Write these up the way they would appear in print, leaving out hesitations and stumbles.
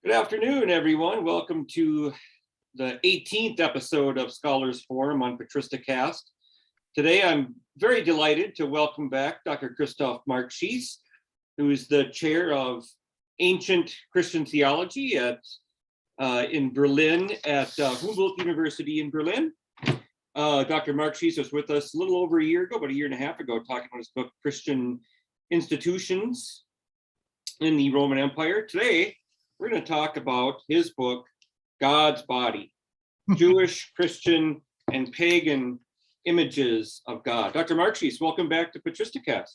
Good afternoon, everyone. Welcome to the 18th episode of Scholars Forum on Patristicast. Today, I'm very delighted to welcome back Dr. Christoph Markshies, who is the chair of ancient Christian theology in Berlin at Humboldt University in Berlin. Dr. Markshies was with us a little over a year ago, about a year and a half ago, talking about his book, Christian Institutions in the Roman Empire. Today, we're going to talk about his book, God's Body, Jewish, Christian, and Pagan Images of God. Dr. Markshies, welcome back to Patristicast.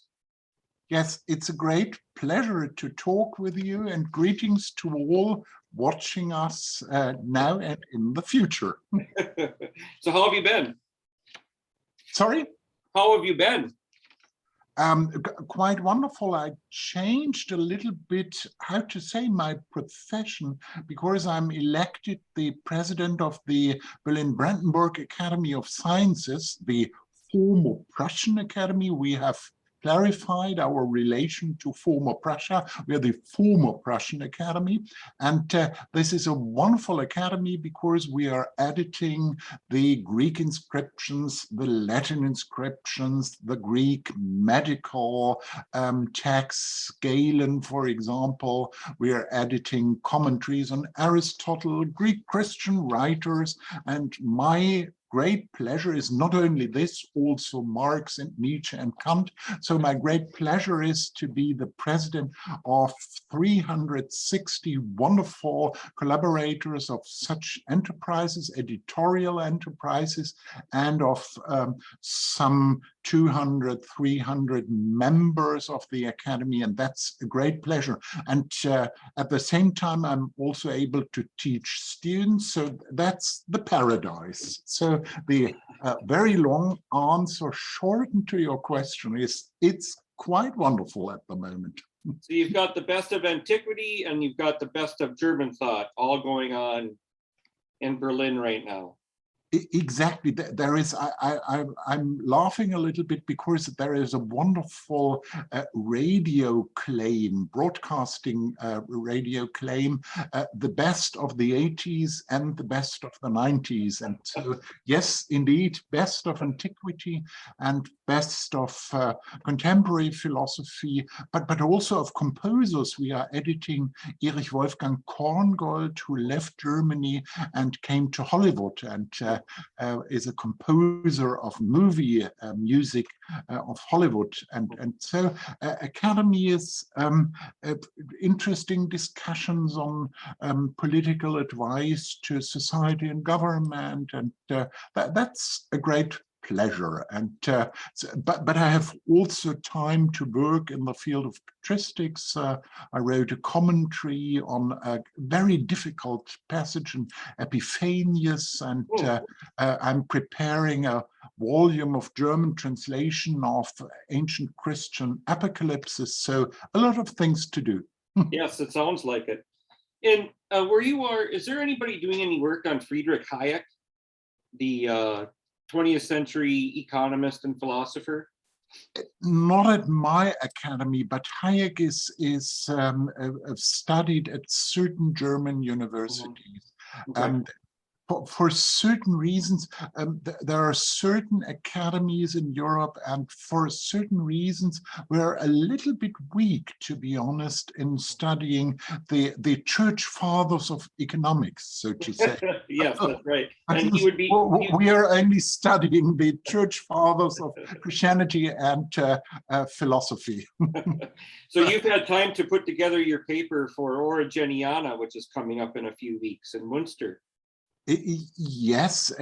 Yes, it's a great pleasure to talk with you, and greetings to all watching us now and in the future. So how have you been? Sorry? How have you been? Quite wonderful. I changed a little bit how to say my profession, because I'm elected the president of the Berlin-Brandenburg Academy of Sciences, the former Prussian Academy. We have clarified our relation to former Prussia. We are the former Prussian Academy, and this is a wonderful academy because we are editing the Greek inscriptions, the Latin inscriptions, the Greek medical texts, Galen, for example. We are editing commentaries on Aristotle, Greek Christian writers, and my great pleasure is not only this, also Marx and Nietzsche and Kant. So my great pleasure is to be the president of 360 wonderful collaborators of such enterprises, editorial enterprises, and of some 200, 300 members of the Academy, and that's a great pleasure. And at the same time, I'm also able to teach students, so that's the paradise. So the very long answer shortened to your question is it's quite wonderful at the moment. So you've got the best of antiquity and you've got the best of German thought all going on in Berlin right now. Exactly. There is, I'm laughing a little bit because there is a wonderful radio claim, broadcasting radio claim, the best of the 80s and the best of the 90s. And so, yes, indeed, best of antiquity and best of contemporary philosophy, but also of composers. We are editing Erich Wolfgang Korngold, who left Germany and came to Hollywood, and is a composer of movie music of Hollywood. And so Academy is interesting discussions on political advice to society and government, and that's a great pleasure. And but I have also time to work in the field of patristics. I wrote a commentary on a very difficult passage in Epiphanius, and I'm preparing a volume of German translation of ancient Christian apocalypses. So a lot of things to do. Yes, it sounds like it. And where you are, is there anybody doing any work on Friedrich Hayek, the 20th century economist and philosopher? Not at my academy, but Hayek is studied at certain German universities. Okay. For certain reasons, there are certain academies in Europe, and for certain reasons, we're a little bit weak, to be honest, in studying the church fathers of economics, so to say. Yes, that's right. And he would be. We are only studying the church fathers of Christianity and philosophy. So you've had time to put together your paper for Origeniana, which is coming up in a few weeks in Munster. Yes,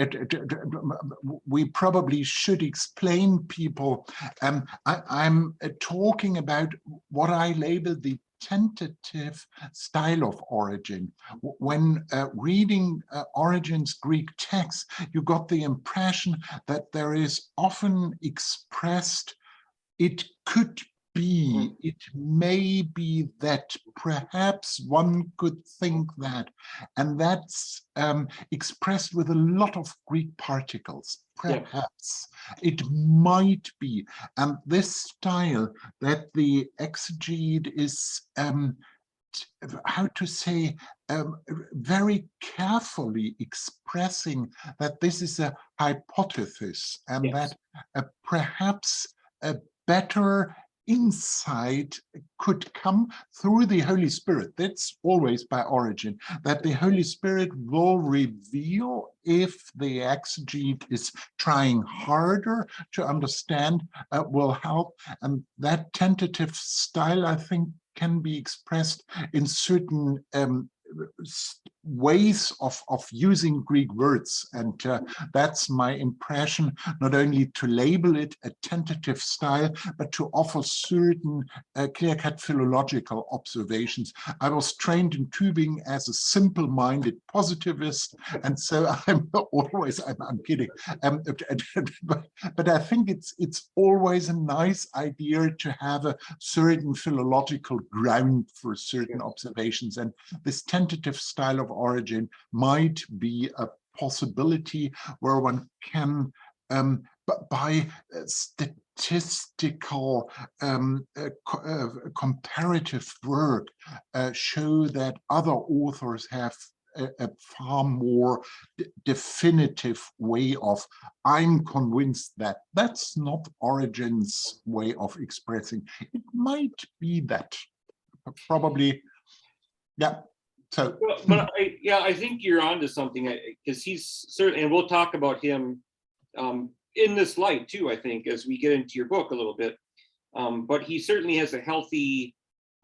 we probably should explain people. I'm talking about what I label the tentative style of Origin. When reading Origen's Greek text, you got the impression that there is often expressed, it could be, it may be that, perhaps one could think that, and that's expressed with a lot of Greek particles. Perhaps, it might be, and this style that the exegete is how to say, very carefully expressing that this is a hypothesis and Yes. that perhaps a better insight could come through the Holy Spirit. That's always by origin, that the Holy Spirit will reveal if the exegete is trying harder to understand, will help. And that tentative style, I think, can be expressed in certain ways of using Greek words. And that's my impression, not only to label it a tentative style, but to offer certain clear-cut philological observations. I was trained in Tübingen as a simple-minded positivist, and so I'm kidding. But I think it's always a nice idea to have a certain philological ground for certain observations, and this tentative style of origin might be a possibility where one can, by statistical comparative work, show that other authors have a far more definitive way of, I'm convinced that that's not Origen's way of expressing. It might be that, probably, yeah. So, but I think you're onto something, because he's certain, and we'll talk about him in this light too, I think, as we get into your book a little bit. But he certainly has a healthy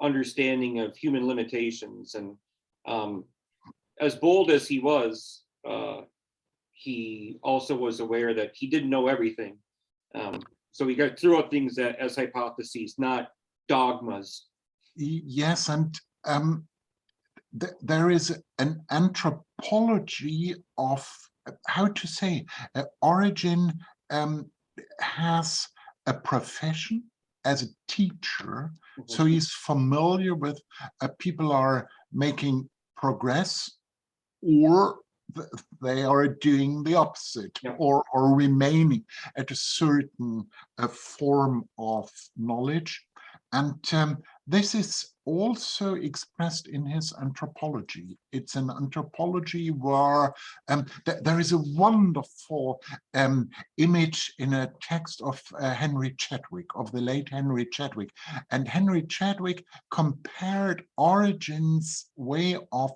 understanding of human limitations, and as bold as he was, he also was aware that he didn't know everything. So he threw out things as hypotheses, not dogmas. Yes, and there is an anthropology of, how to say, Origen has a profession as a teacher, so he's familiar with people are making progress, or they are doing the opposite, or remaining at a certain form of knowledge. And this is also expressed in his anthropology. It's an anthropology where there is a wonderful image in a text of Henry Chadwick, of the late Henry Chadwick. And Henry Chadwick compared Origen's way of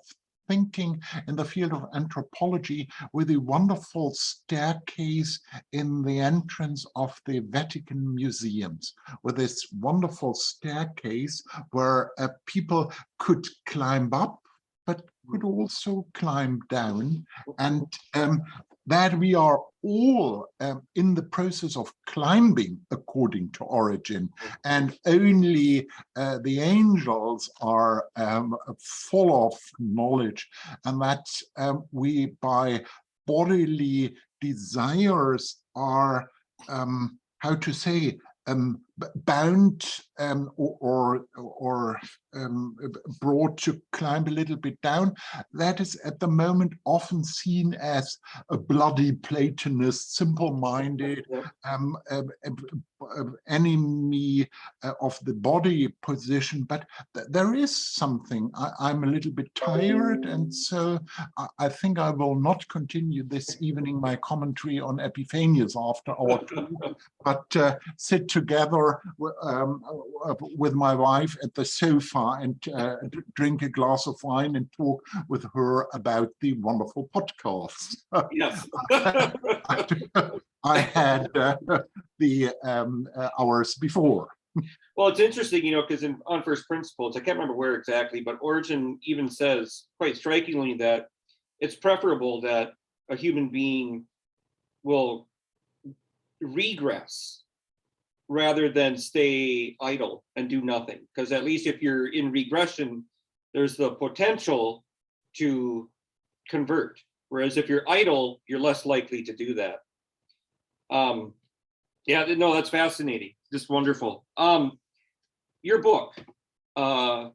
thinking in the field of anthropology with a wonderful staircase in the entrance of the Vatican museums, with this wonderful staircase where people could climb up, but could also climb down, and that we are all in the process of climbing according to Origen, and only the angels are full of knowledge, and that we by bodily desires are, how to say, bound or brought to climb a little bit down. That is at the moment often seen as a bloody Platonist, simple-minded enemy of the body position. But there is something. I'm a little bit tired, and so I think I will not continue this evening my commentary on Epiphanius after our talk, but sit together with my wife at the sofa and drink a glass of wine and talk with her about the wonderful podcast. Yes. I had the hours before. Well, it's interesting, because on first principles, I can't remember where exactly, but Origen even says quite strikingly that it's preferable that a human being will regress rather than stay idle and do nothing. Because at least if you're in regression, there's the potential to convert. Whereas if you're idle, you're less likely to do that. Yeah, no, that's fascinating. Just wonderful. Your book in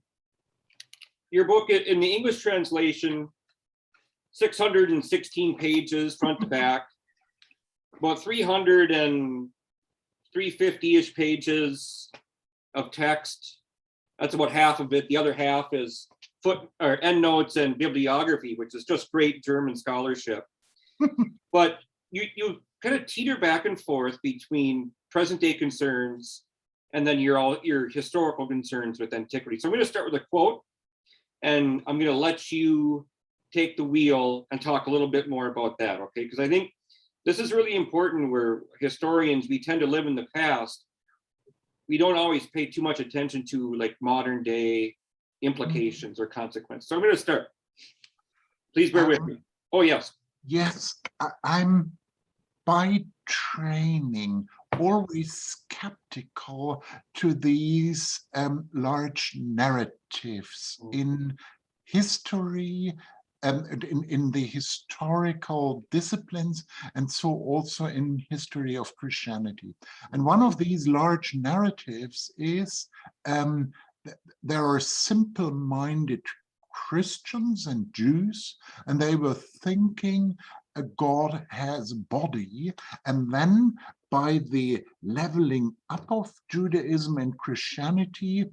the English translation, 616 pages front to back, about 350-ish pages of text, That's about half of it. The other half is endnotes and bibliography, which is just great German scholarship. But you kind of teeter back and forth between present day concerns and then your historical concerns with antiquity. So I'm going to start with a quote, and I'm going to let you take the wheel and talk a little bit more about that, okay? Because I think this is really important, where historians, we tend to live in the past. We don't always pay too much attention to like modern day implications or consequences. So I'm going to start. Please bear with me. Oh, yes. Yes, I'm by training always skeptical to these large narratives in history, in the historical disciplines, and so also in history of Christianity. And one of these large narratives is there are simple-minded Christians and Jews, and they were thinking God has body, and then by the leveling up of Judaism and Christianity,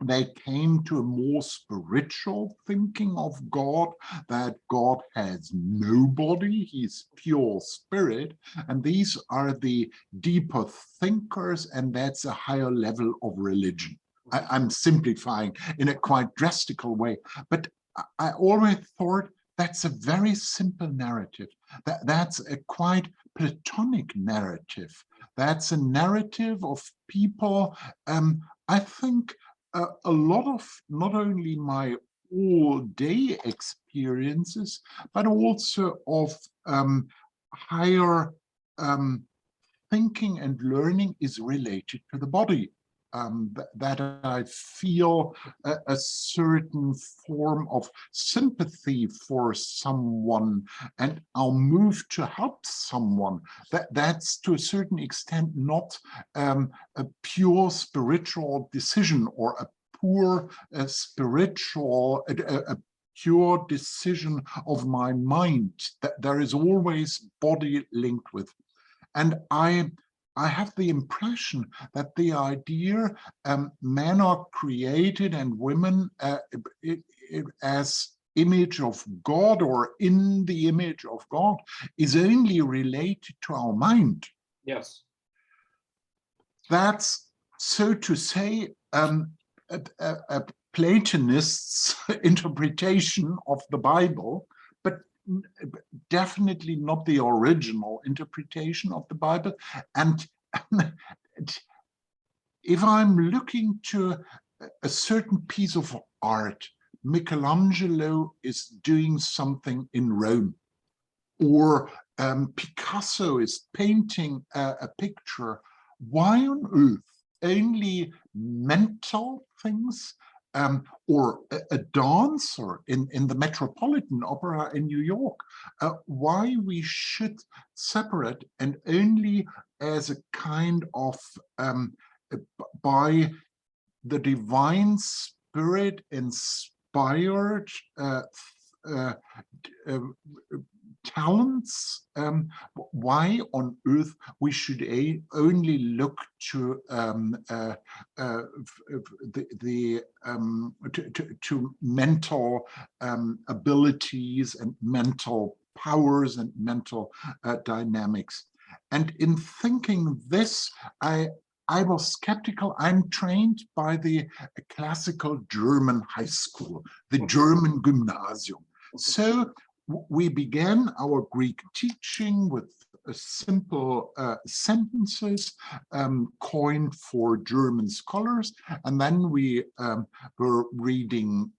they came to a more spiritual thinking of God, that God has no body, he's pure spirit, and these are the deeper thinkers, and that's a higher level of religion. I'm simplifying in a quite drastical way, but I always thought that's a very simple narrative. That's a quite Platonic narrative. That's a narrative of people, I think, a lot of not only my all-day experiences, but also of higher thinking and learning is related to the body. That I feel a certain form of sympathy for someone, and I'll move to help someone. That's to a certain extent not a pure spiritual decision or a poor spiritual, a pure decision of my mind. That there is always body linked with. And I have the impression that the idea men are created and women as image of God or in the image of God is only related to our mind. Yes. That's, so to say, a Platonist's interpretation of the Bible, but definitely not the original interpretation of the Bible. And if I'm looking to a certain piece of art, Michelangelo is doing something in Rome, or Picasso is painting a picture, why on earth only mental things? Or a dancer in the Metropolitan Opera in New York, why we should separate and only as a kind of, by the divine spirit inspired talents, why on earth we should only look to to mental abilities and mental powers and mental dynamics. And in thinking this, I was skeptical. I'm trained by the classical German high school, the German Gymnasium. So we began our Greek teaching with simple sentences coined for German scholars, and then we were reading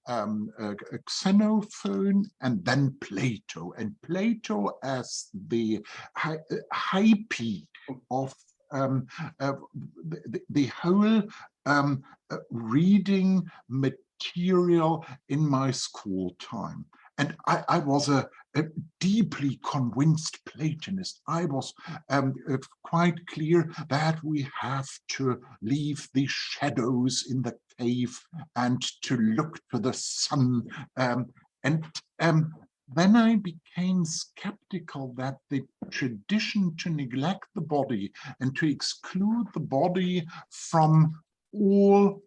Xenophon and then Plato, and Plato as the high peak of the whole reading material in my school time. And I was a deeply convinced Platonist. I was quite clear that we have to leave the shadows in the cave and to look to the sun. Then I became skeptical that the tradition to neglect the body and to exclude the body from all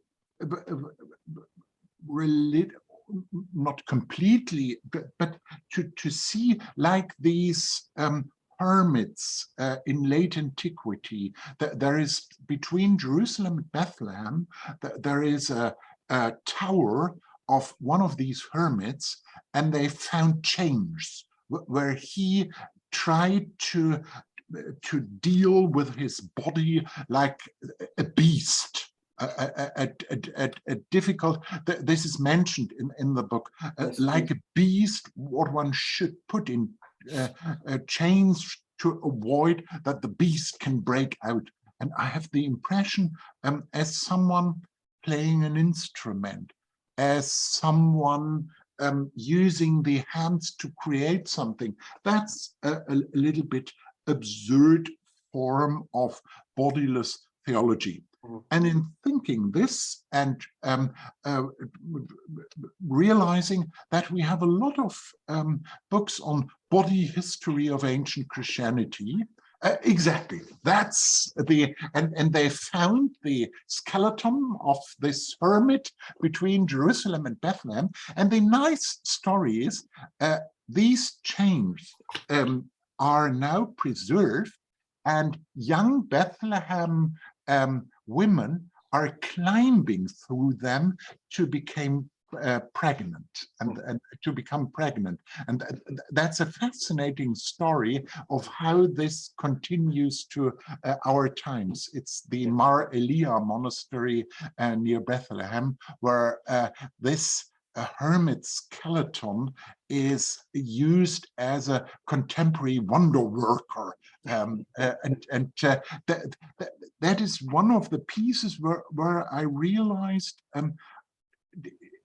not completely, but to see like these hermits in late antiquity. There is between Jerusalem and Bethlehem, there is a tower of one of these hermits, and they found chains where he tried to deal with his body like a beast. A difficult, this is mentioned in the book, like a beast, what one should put in chains to avoid that the beast can break out. And I have the impression, as someone playing an instrument, as someone using the hands to create something, that's a little bit absurd form of bodiless theology. And in thinking this and realizing that we have a lot of books on body history of ancient Christianity, exactly, that's and they found the skeleton of this hermit between Jerusalem and Bethlehem. And the nice story is these chains are now preserved, and young Bethlehem women are climbing through them to become pregnant and to become pregnant. And that's a fascinating story of how this continues to our times. It's the Mar Elia monastery near Bethlehem, where this hermit skeleton is used as a contemporary wonder worker. That is one of the pieces where I realized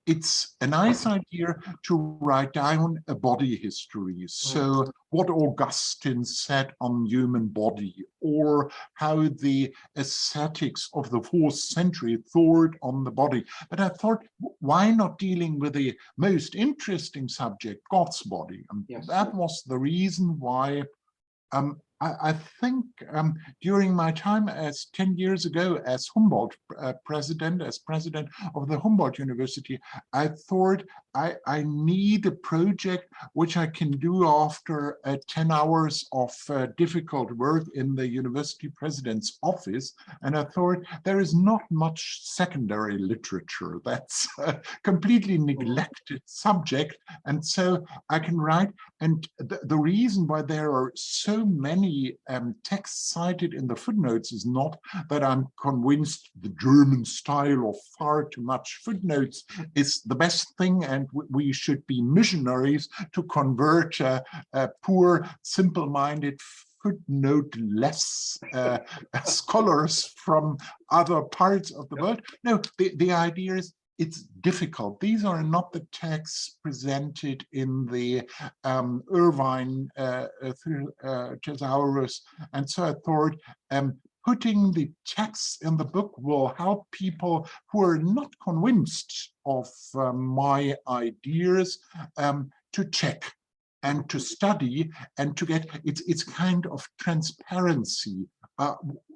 it's a nice idea to write down a body history. So what Augustine said on human body, or how the ascetics of the 4th century thought on the body. But I thought, why not dealing with the most interesting subject, God's body? And yes, that was the reason why I think during my time as 10 years ago as Humboldt president of the Humboldt University, I thought I need a project which I can do after 10 hours of difficult work in the university president's office. And I thought there is not much secondary literature. That's a completely neglected subject. And so I can write. And the reason why there are so many texts cited in the footnotes is not that I'm convinced the German style of far too much footnotes is the best thing, and we should be missionaries to convert poor, simple-minded, footnote-less scholars from other parts of the world. No, the idea is it's difficult. These are not the texts presented in the Irvine thesaurus. And so I thought putting the texts in the book will help people who are not convinced of my ideas to check and to study and to get, it's kind of transparency.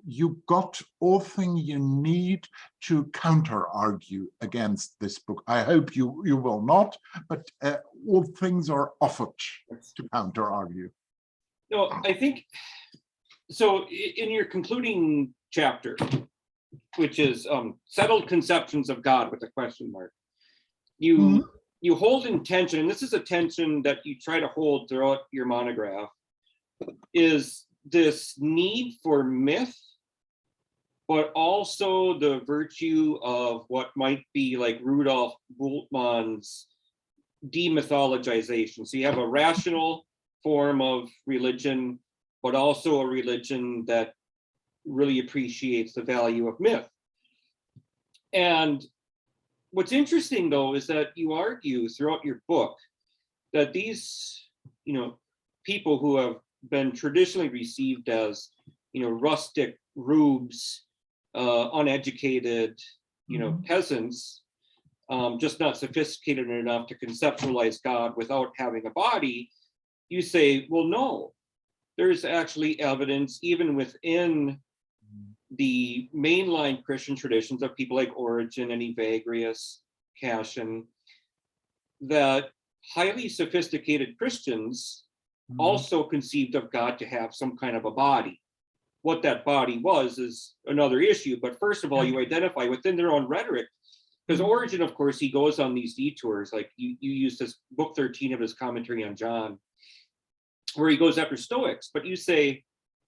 You got all things you need to counter-argue against this book. I hope you will not, but all things are offered to counter-argue. No, I think, so in your concluding chapter, which is settled conceptions of God with a question mark, you hold in tension, and this is a tension that you try to hold throughout your monograph, is this need for myth, but also the virtue of what might be like Rudolf Bultmann's demythologization. So you have a rational form of religion, but also a religion that really appreciates the value of myth. And what's interesting, though, is that you argue throughout your book that these, people who have been traditionally received as, rustic rubes, uneducated, peasants, just not sophisticated enough to conceptualize God without having a body, you say, well, no, there's actually evidence even within the mainline Christian traditions of people like Origen and Evagrius, Cassian, that highly sophisticated Christians also conceived of God to have some kind of a body. What that body was is another issue. But first of all, you identify within their own rhetoric, because Origen, of course, he goes on these detours. Like you used this book 13 of his commentary on John, where he goes after Stoics. But you say,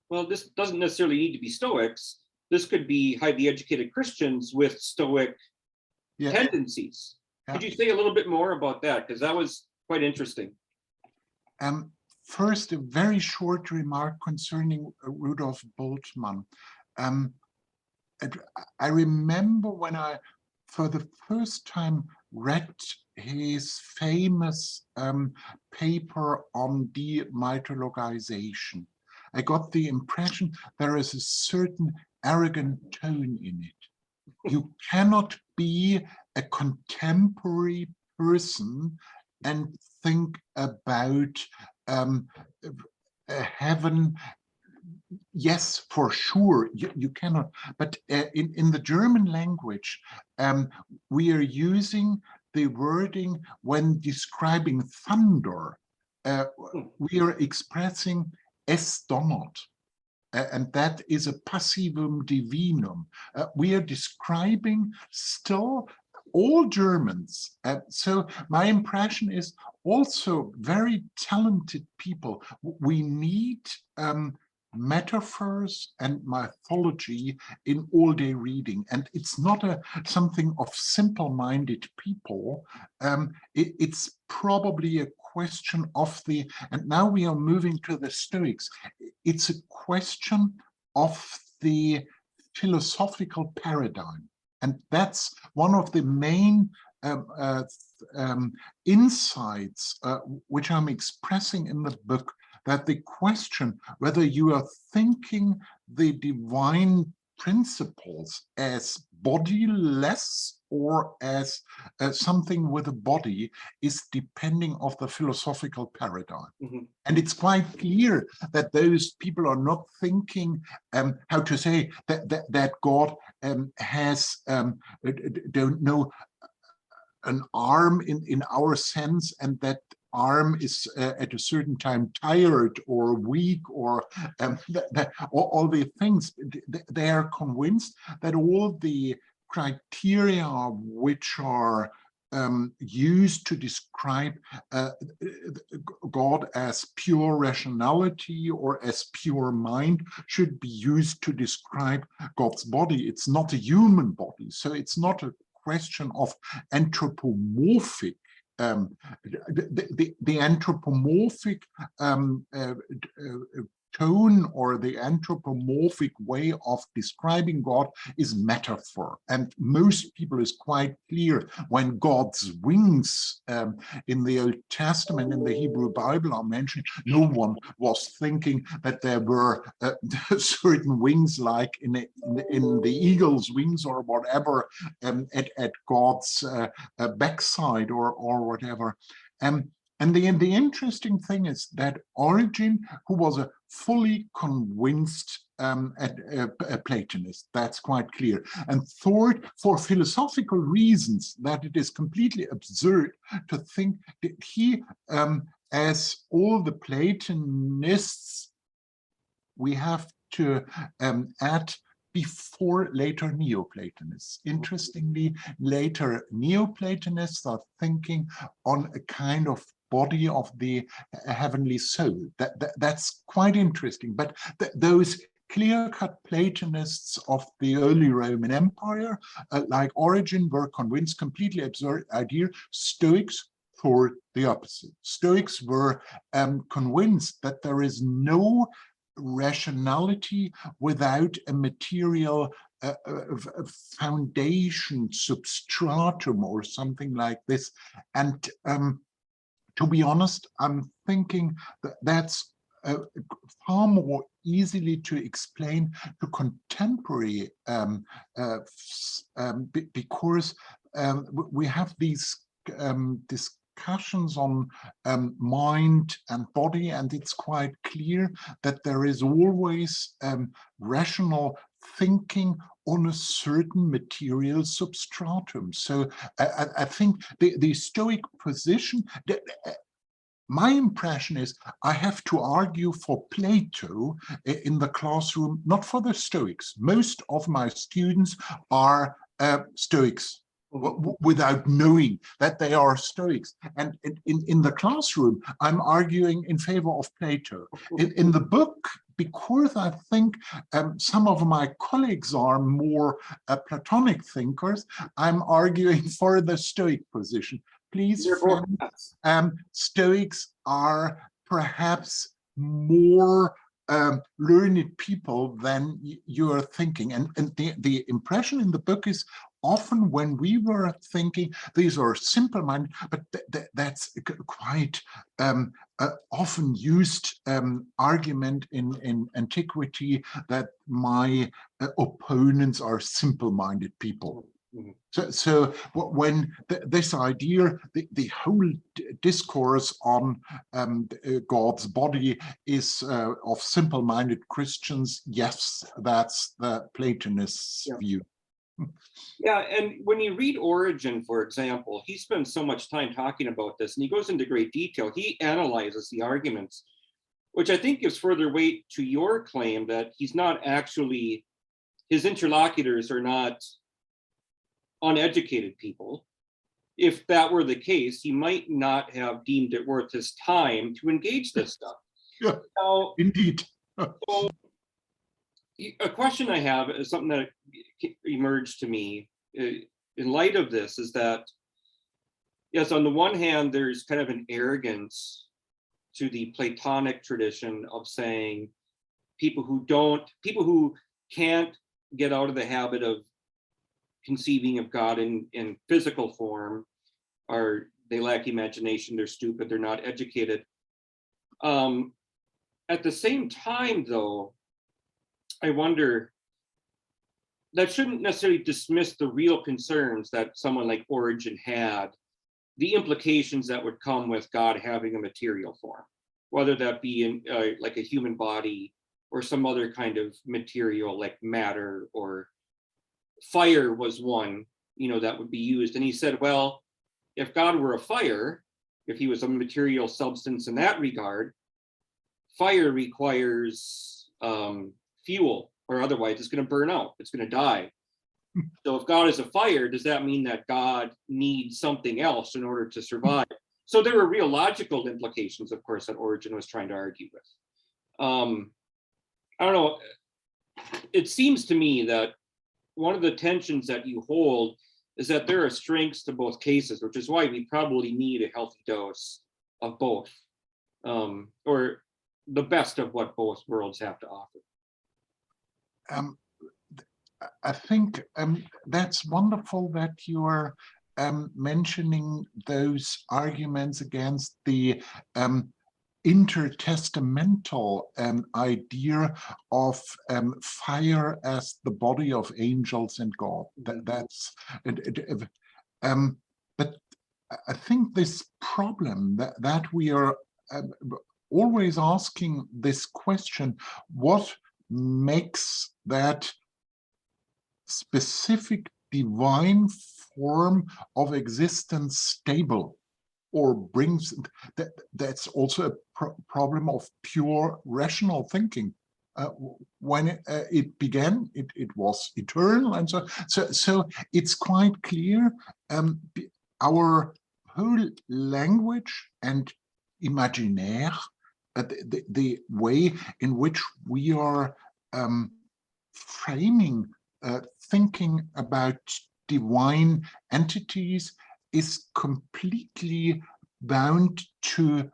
well, this doesn't necessarily need to be Stoics. This could be highly educated Christians with Stoic tendencies. Could you say a little bit more about that? Because that was quite interesting. First, a very short remark concerning Rudolf Bultmann. I remember when I, for the first time, read his famous paper on demythologization. I got the impression there is a certain arrogant tone in it. You cannot be a contemporary person and think about heaven. Yes, for sure, you cannot. But in the German language, we are using the wording when describing thunder. We are expressing es donnert. And that is a passivum divinum. We are describing still all Germans. So my impression is also very talented people. We need metaphors and mythology in all-day reading. And it's not something of simple-minded people. It's probably a question of and now we are moving to the Stoics. It's a question of the philosophical paradigm. And that's one of the main insights which I'm expressing in the book, that the question whether you are thinking the divine principles as bodiless or as something with a body is depending of the philosophical paradigm. And it's quite clear that those people are not thinking how to say that God has, don't know, an arm in our sense, and that arm is at a certain time tired or weak, or all the things. They are convinced that all the criteria which are used to describe God as pure rationality or as pure mind should be used to describe God's body. It's not a human body, so it's not a question of anthropomorphic. The anthropomorphic tone or the anthropomorphic way of describing God is metaphor. And most people is quite clear when God's wings in the Old Testament, in the Hebrew Bible are mentioned, no one was thinking that there were certain wings like in the eagle's wings or whatever at God's backside or whatever. And the interesting thing is that Origen, who was a fully convinced a Platonist, that's quite clear, and thought for philosophical reasons that it is completely absurd to think that he, as all the Platonists, we have to add before later Neoplatonists. Interestingly, later Neoplatonists are thinking on a kind of body of the heavenly soul. That's quite interesting. But those clear-cut Platonists of the early Roman Empire, like Origen, were convinced completely absurd idea. Stoics thought the opposite. Stoics were convinced that there is no rationality without a material foundation, substratum, or something like this. And to be honest, I'm thinking that that's far more easily to explain to contemporary because we have these discussions on mind and body, and it's quite clear that there is always rational thinking on a certain material substratum. So I think the Stoic position, my impression is I have to argue for Plato in the classroom, not for the Stoics. Most of my students are Stoics, without knowing that they are Stoics. And in the classroom, I'm arguing in favor of Plato. In the book, because I think some of my colleagues are more Platonic thinkers, I'm arguing for the Stoic position. Please, friends, Stoics are perhaps more learned people than you're thinking. And the impression in the book is often when we were thinking, these are simple-minded, but that's quite often used argument in antiquity, that my opponents are simple-minded people. So when this idea, the whole discourse on God's body is of simple-minded Christians, yes, that's the Platonist view. Yeah, and when you read Origen, for example, he spends so much time talking about this, and he goes into great detail. He analyzes the arguments, which I think gives further weight to your claim that he's not actually, his interlocutors are not uneducated people. If that were the case, he might not have deemed it worth his time to engage this stuff. Yeah, now, indeed. So, a question I have is something that emerged to me in light of this is that, yes, on the one hand, there's kind of an arrogance to the Platonic tradition of saying people who can't get out of the habit of conceiving of God in physical form they lack imagination, they're stupid, they're not educated. At the same time, though, I wonder, that shouldn't necessarily dismiss the real concerns that someone like Origen had, the implications that would come with God having a material form, whether that be in like a human body or some other kind of material like matter, or fire was one, that would be used. And he said, well, if God were a fire, if he was a material substance in that regard, fire requires fuel, or otherwise it's going to burn out, it's going to die. So if God is a fire, does that mean that God needs something else in order to survive? So there were real logical implications, of course, that Origen was trying to argue with. I don't know, it seems to me that one of the tensions that you hold is that there are strengths to both cases, which is why we probably need a healthy dose of both, or the best of what both worlds have to offer. I think that's wonderful that you are mentioning those arguments against the intertestamental idea of fire as the body of angels and God. But I think this problem that we are always asking this question, what makes that specific divine form of existence stable, or brings that's also a problem of pure rational thinking. When it began, it was eternal, and so it's quite clear our whole language and imaginaire, the way in which we are framing thinking about divine entities is completely bound to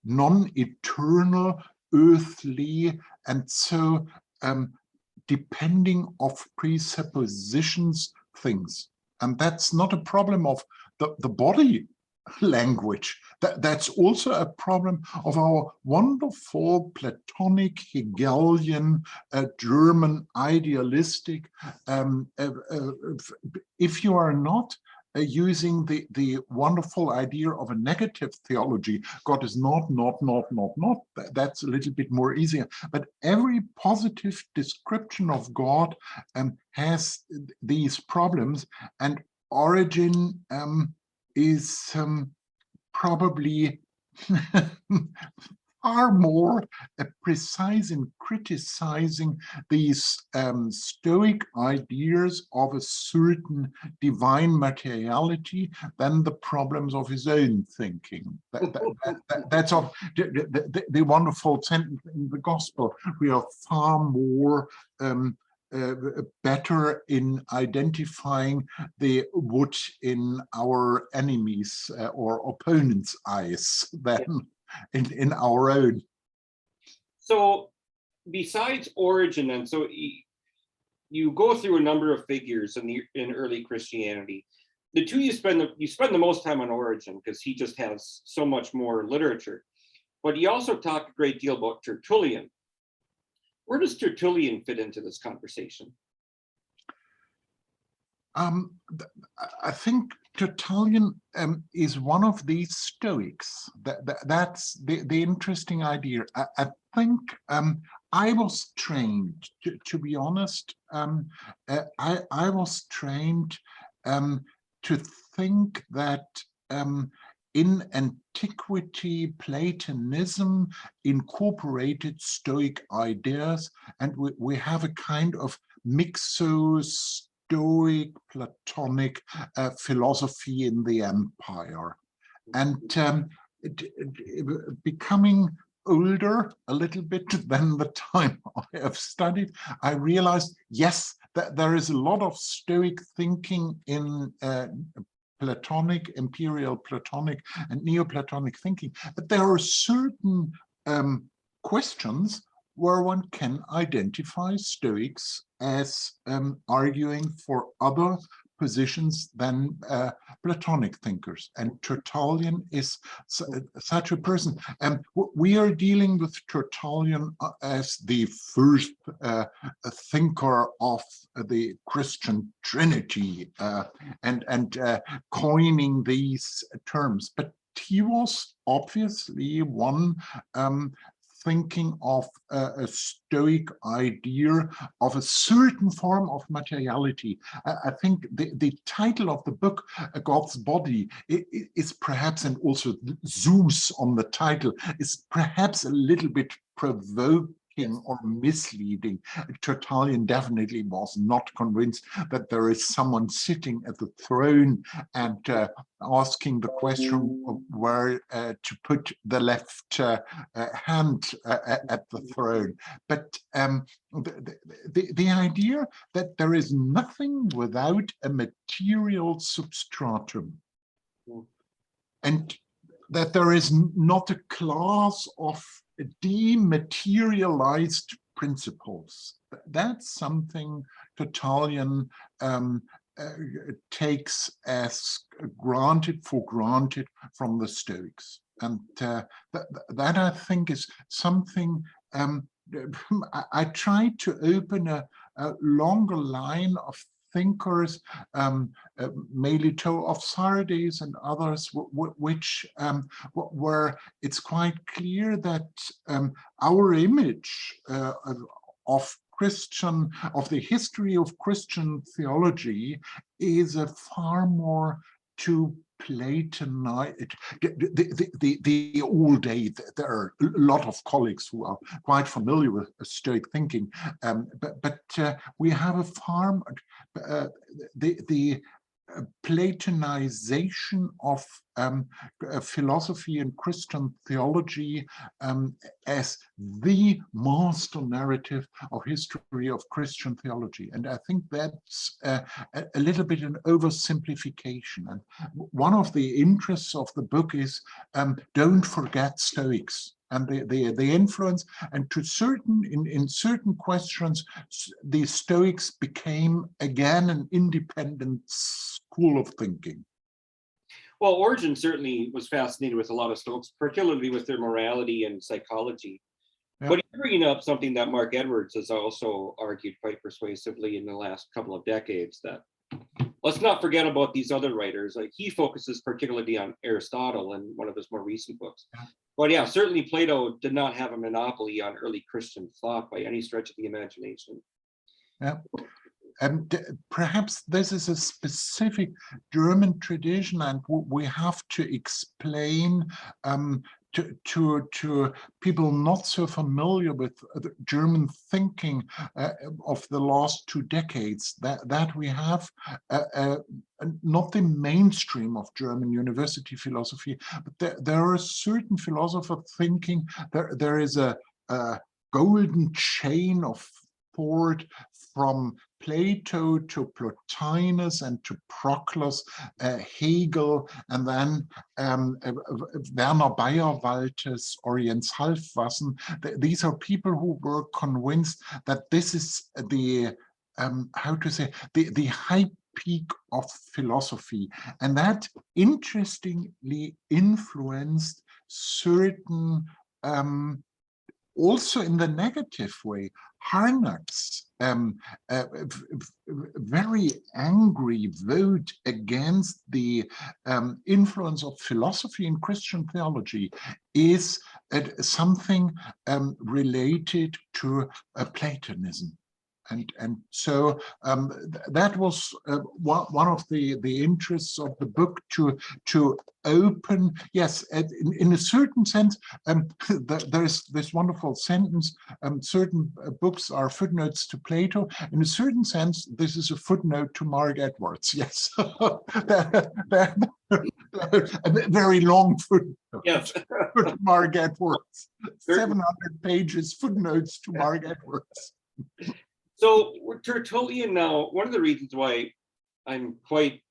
non-eternal, earthly, and so depending of presuppositions things. And that's not a problem of the body language. That's also a problem of our wonderful Platonic, Hegelian, German idealistic. If you are not using the wonderful idea of a negative theology. God is not. That's a little bit more easier. But every positive description of God has these problems, and Origin is probably far more precise in criticizing these Stoic ideas of a certain divine materiality than the problems of his own thinking. That's of the wonderful sentence in the Gospel. We are far more better in identifying the wood in our enemies' or opponents' eyes than in our own. So besides Origin, and so you go through a number of figures in early Christianity. The two you spend the most time on Origin because he just has so much more literature. But you also talk a great deal about Tertullian. Where does Tertullian fit into this conversation? I think Tertullian is one of these Stoics. That's the interesting idea. I think I was trained, to be honest, I was trained to think that in antiquity, Platonism incorporated Stoic ideas, and we have a kind of Stoic, Platonic philosophy in the empire. And becoming older a little bit than the time I have studied, I realized, yes, that there is a lot of Stoic thinking in Platonic, imperial Platonic, and Neoplatonic thinking, but there are certain questions where one can identify Stoics as arguing for other positions than Platonic thinkers. And Tertullian is such a person. And we are dealing with Tertullian as the first thinker of the Christian Trinity and coining these terms. But he was obviously one thinking of a Stoic idea of a certain form of materiality. I think the title of the book, God's Body, is perhaps, and also Zeus on the title, is perhaps a little bit provoking or misleading. Tertullian definitely was not convinced that there is someone sitting at the throne and asking the question of where to put the left hand at the throne. But the idea that there is nothing without a material substratum, and that there is not a class of dematerialized principles. That's something Tertullian takes as granted from the Stoics. And that I think is something I tried to open a longer line of thinkers, Melito of Sardes and others, which where it's quite clear that our image of the history of Christian theology is a far more to Platonic, the old day. There are a lot of colleagues who are quite familiar with Stoic thinking, but we have a far the Platonization of philosophy and Christian theology as the master narrative of history of Christian theology. And I think that's a little bit an oversimplification. And one of the interests of the book is don't forget Stoics and the influence, and to in certain questions, the Stoics became again an independent school of thinking. Well, Origin certainly was fascinated with a lot of Stoics, particularly with their morality and psychology. Yeah. But you're bringing up something that Mark Edwards has also argued quite persuasively in the last couple of decades, that let's not forget about these other writers. Like he focuses particularly on Aristotle in one of his more recent books. But yeah, certainly Plato did not have a monopoly on early Christian thought by any stretch of the imagination. Yeah. And perhaps this is a specific German tradition, and we have to explain to people not so familiar with the German thinking of the last 2 decades that we have not the mainstream of German university philosophy, but there are certain philosophers thinking there is a golden chain of thought from Plato to Plotinus and to Proclus, Hegel, and then Werner Bayerwaltes, Orientsalfwassen. These are people who were convinced that this is the, the high peak of philosophy. And that interestingly influenced certain also in the negative way, Harnack's very angry vote against the influence of philosophy in Christian theology is something related to Platonism. And so that was one of the interests of the book to open, yes, in a certain sense, there is this wonderful sentence, certain books are footnotes to Plato. In a certain sense, this is a footnote to Mark Edwards, yes. A very long footnote. Yes. To Mark Edwards. 700 pages footnotes to Mark Edwards. So Tertullian now, one of the reasons why I'm quite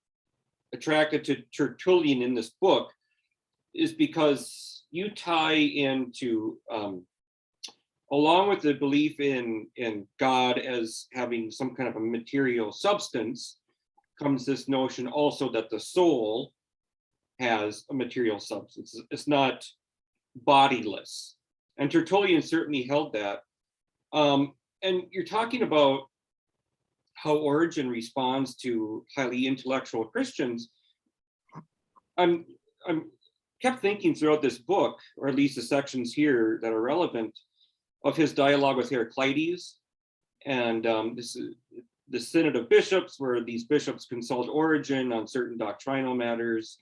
attracted to Tertullian in this book is because you tie into, along with the belief in God as having some kind of a material substance, comes this notion also that the soul has a material substance. It's not bodiless. And Tertullian certainly held that. And you're talking about how Origen responds to highly intellectual Christians. I'm kept thinking throughout this book, or at least the sections here that are relevant, of his dialogue with Heraclides, and this is the Synod of Bishops, where these bishops consult Origen on certain doctrinal matters.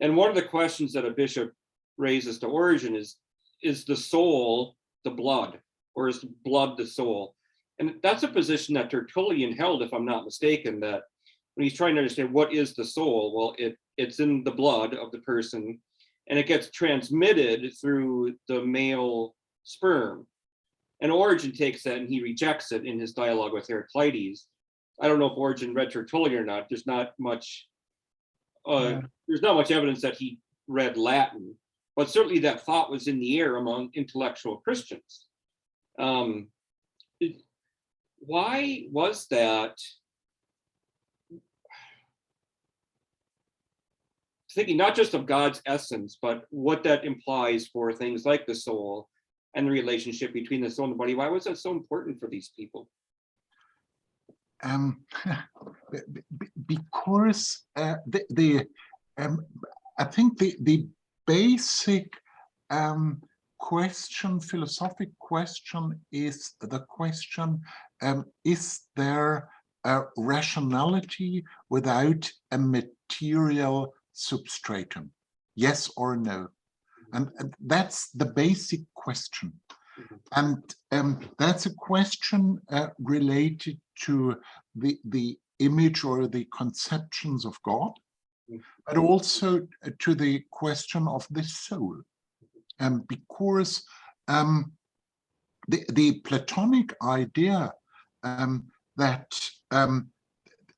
And one of the questions that a bishop raises to Origen is the soul the blood? Or is blood the soul? And that's a position that Tertullian held, if I'm not mistaken, that when he's trying to understand what is the soul, well, it's in the blood of the person, and it gets transmitted through the male sperm. And Origen takes that and he rejects it in his dialogue with Heraclides. I don't know if Origen read Tertullian or not. There's not much evidence that he read Latin, but certainly that thought was in the air among intellectual Christians. Why was that? Thinking not just of God's essence, but what that implies for things like the soul and the relationship between the soul and the body. Why was that so important for these people? Because I think the basic philosophic question is the question, is there a rationality without a material substratum? Yes or no? And that's the basic question. And that's a question related to the image or the conceptions of God, but also to the question of the soul. Because the Platonic idea that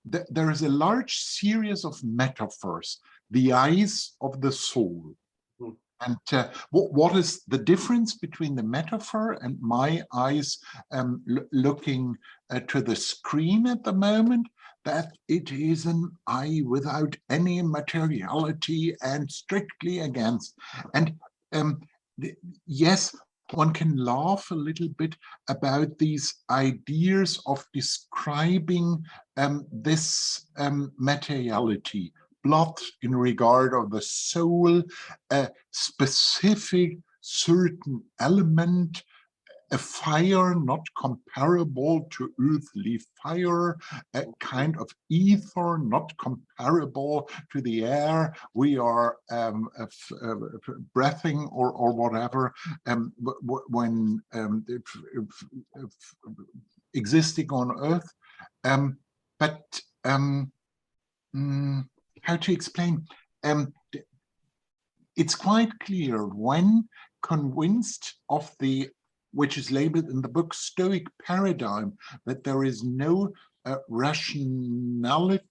there is a large series of metaphors, the eyes of the soul. And what is the difference between the metaphor and my eyes looking to the screen at the moment? That it is an eye without any materiality and strictly against. And yes, one can laugh a little bit about these ideas of describing this materiality, blood in regard of the soul, a specific certain element, a fire not comparable to earthly fire, a kind of ether not comparable to the air we are breathing or whatever when existing on earth. But how to explain? It's quite clear when convinced of the, which is labeled in the book, Stoic paradigm, that there is no rationality,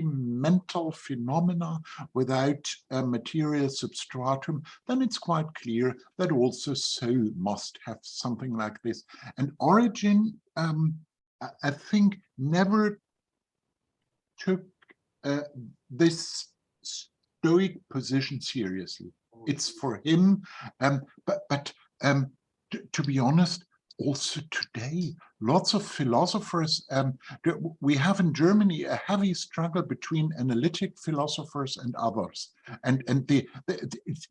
mental phenomena without a material substratum, then it's quite clear that also soul must have something like this. And Origen, I think, never took this Stoic position seriously. It's for him, but to be honest, also today, lots of philosophers, we have in Germany a heavy struggle between analytic philosophers and others. And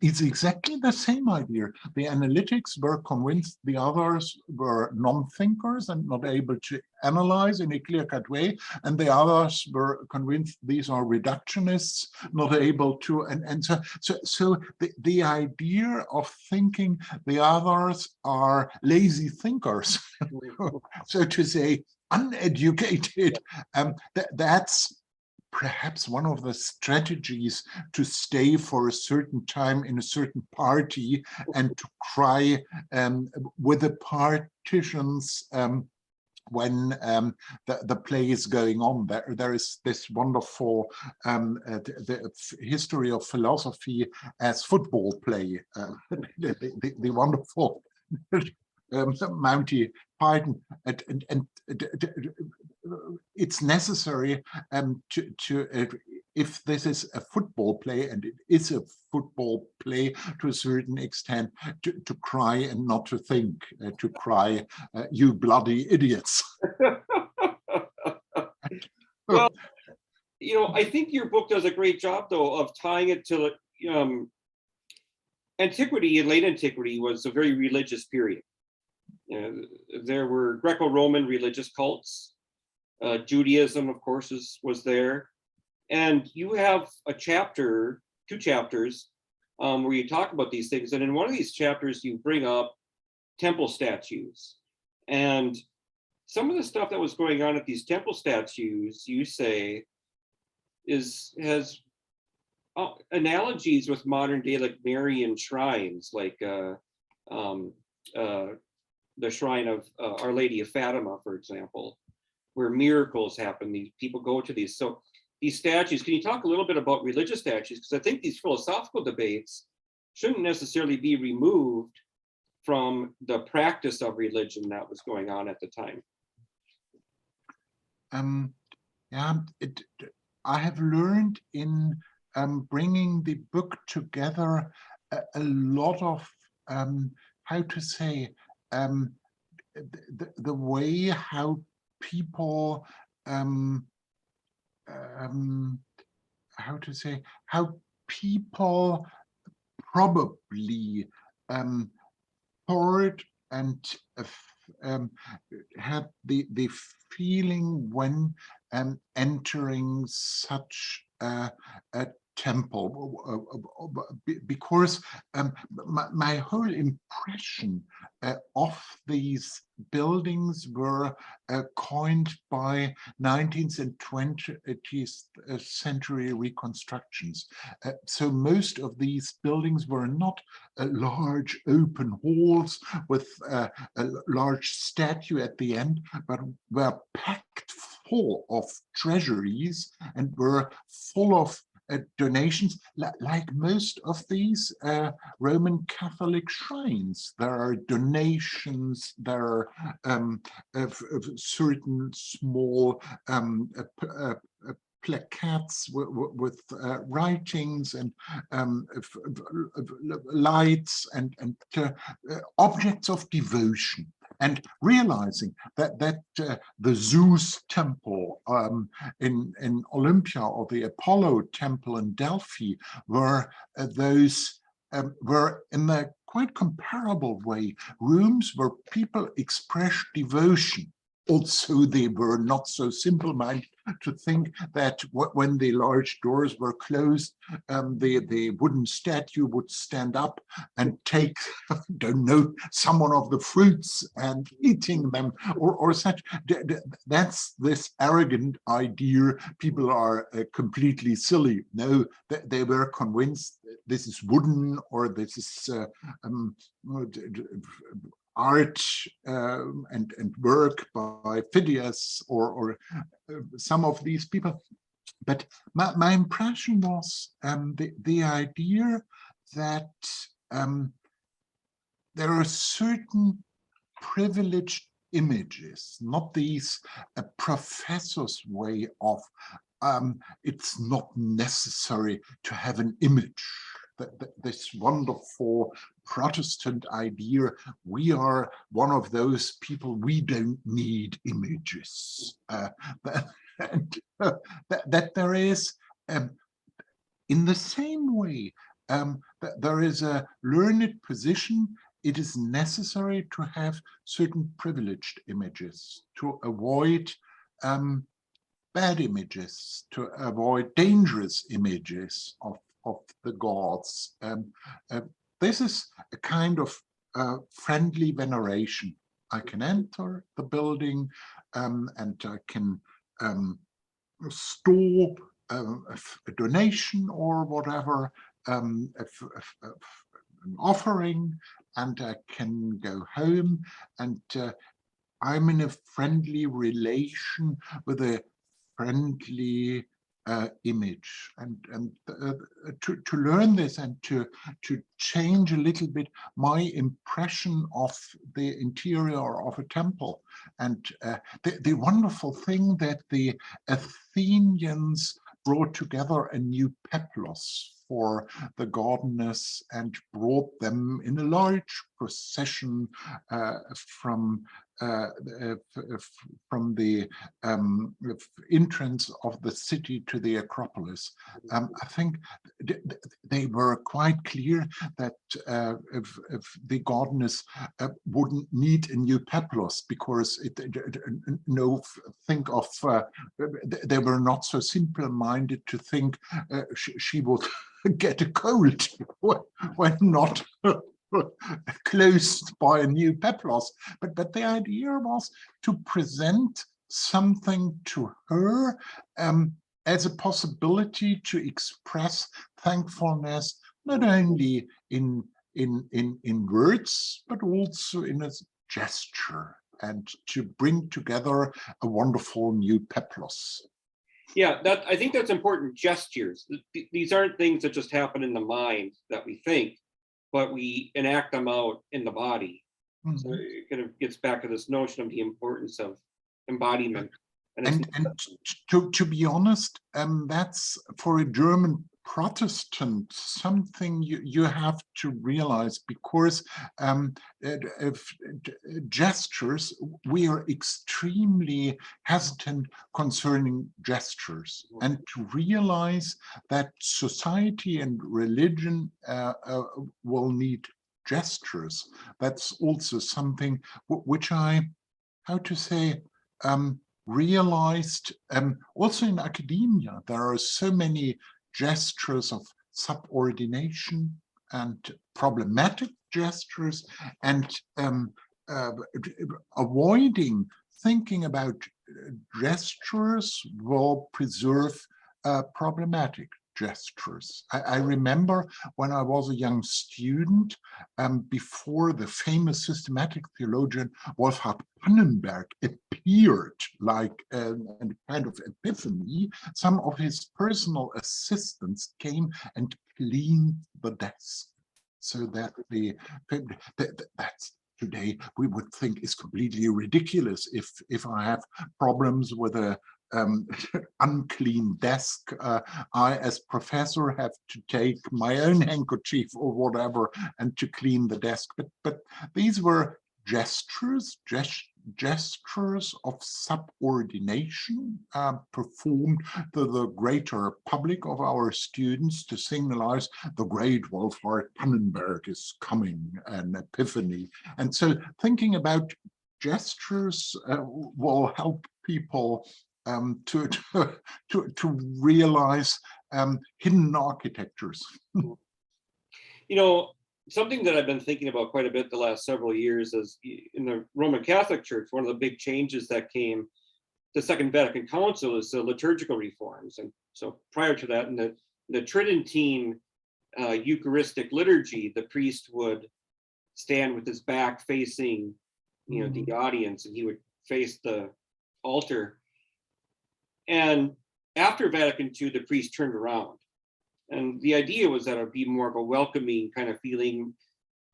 it's exactly the same idea. The analytics were convinced the others were non-thinkers and not able to analyze in a clear-cut way. And the others were convinced these are reductionists, not able to, and so the idea of thinking the others are lazy thinkers, so to say, uneducated, that's perhaps one of the strategies to stay for a certain time in a certain party and to cry with the partitions when the play is going on. There is this wonderful the history of philosophy as football play, the wonderful Monty Python, and it's necessary to if this is a football play, and it is a football play to a certain extent, to cry and not to think, to cry, you bloody idiots. Well, you know, I think your book does a great job, though, of tying it to antiquity. And late antiquity was a very religious period. There were Greco-Roman religious cults. Judaism, of course, was there. And you have a chapter, 2 chapters, where you talk about these things. And in one of these chapters, you bring up temple statues. And some of the stuff that was going on at these temple statues, you say, has analogies with modern day, like Marian shrines, like the shrine of Our Lady of Fatima, for example, where miracles happen. These people go to these. So these statues, can you talk a little bit about religious statues? Because I think these philosophical debates shouldn't necessarily be removed from the practice of religion that was going on at the time. Yeah, I have learned in bringing the book together a lot of, how to say, the way how people, how to say, how people probably thought and had the feeling when entering such a temple, because my whole impression of these buildings were coined by 19th and 20th century reconstructions. So most of these buildings were not large open halls with a large statue at the end, but were packed full of treasuries and were full of donations, like most of these Roman Catholic shrines. There are donations, there are certain small placards with writings and lights and objects of devotion, and realizing that the Zeus temple in Olympia or the Apollo temple in Delphi were were in a quite comparable way rooms where people expressed devotion. Also, they were not so simple-minded to think that when the large doors were closed, the wooden statue would stand up and take, don't know, some of the fruits and eating them or such. That's this arrogant idea. People are completely silly. No, they were convinced this is wooden or this is art and work by Phidias or some of these people. But my impression was the idea that there are certain privileged images, not these professors' way of it's not necessary to have an image. This wonderful Protestant idea, we are one of those people, we don't need images. That there is, in the same way, that there is a learned position, it is necessary to have certain privileged images to avoid bad images, to avoid dangerous images of the gods. This is a kind of friendly veneration. I can enter the building and I can store a donation or whatever, an offering, and I can go home, and I'm in a friendly relation with a friendly image, and to learn this and to change a little bit my impression of the interior of a temple. And the wonderful thing that the Athenians brought together a new peplos for the gardeners and brought them in a large procession from the entrance of the city to the Acropolis. I think they were quite clear that if the gardeners wouldn't need a new peplos, because they were not so simple-minded to think she would get a cold when not closed by a new peplos. But the idea was to present something to her as a possibility to express thankfulness, not only in words, but also in a gesture, and to bring together a wonderful new peplos. Yeah, I think that's important. Gestures. These aren't things that just happen in the mind that we think, but we enact them out in the body. Mm-hmm. So it kind of gets back to this notion of the importance of embodiment. And to be honest, that's for a German Protestant something you have to realize, because gestures, we are extremely hesitant concerning gestures, and to realize that society and religion will need gestures. That's also something which I, how to say, realized also in academia. There are so many gestures of subordination and problematic gestures, and avoiding thinking about gestures will preserve problematic gestures. I remember when I was a young student, before the famous systematic theologian Wolfhard Pannenberg appeared, like a kind of epiphany, some of his personal assistants came and cleaned the desk, so that that's today we would think is completely ridiculous. If I have problems with a unclean desk. I, as professor, have to take my own handkerchief or whatever and to clean the desk. But these were gestures of subordination performed to the greater public of our students to signalize the great Wolfhard Pannenberg is coming, an epiphany. And so thinking about gestures will help people to realize hidden architectures. You know, something that I've been thinking about quite a bit the last several years is in the Roman Catholic Church, one of the big changes that came the Second Vatican Council is the liturgical reforms. And so prior to that, in the Tridentine Eucharistic liturgy, the priest would stand with his back facing, the audience, and he would face the altar. And after Vatican II, the priest turned around. And the idea was that it would be more of a welcoming kind of feeling,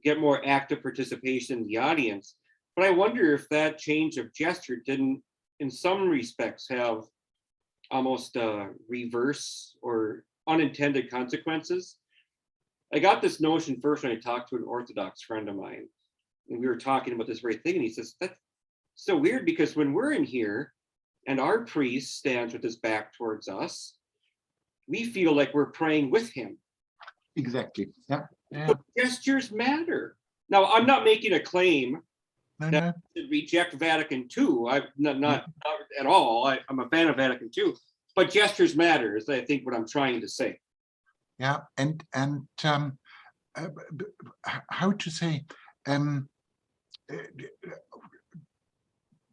get more active participation in the audience. But I wonder if that change of gesture didn't, in some respects, have almost reverse or unintended consequences. I got this notion first when I talked to an Orthodox friend of mine, and we were talking about this very thing, and he says, that's so weird because when we're in here and our priest stands with his back towards us, we feel like we're praying with him. Exactly. Yeah. So gestures matter. Now, I'm not making a claim that to reject Vatican II. I'm not at all. I'm a fan of Vatican II, but gestures matter is, I think, what I'm trying to say. Yeah, and how to say,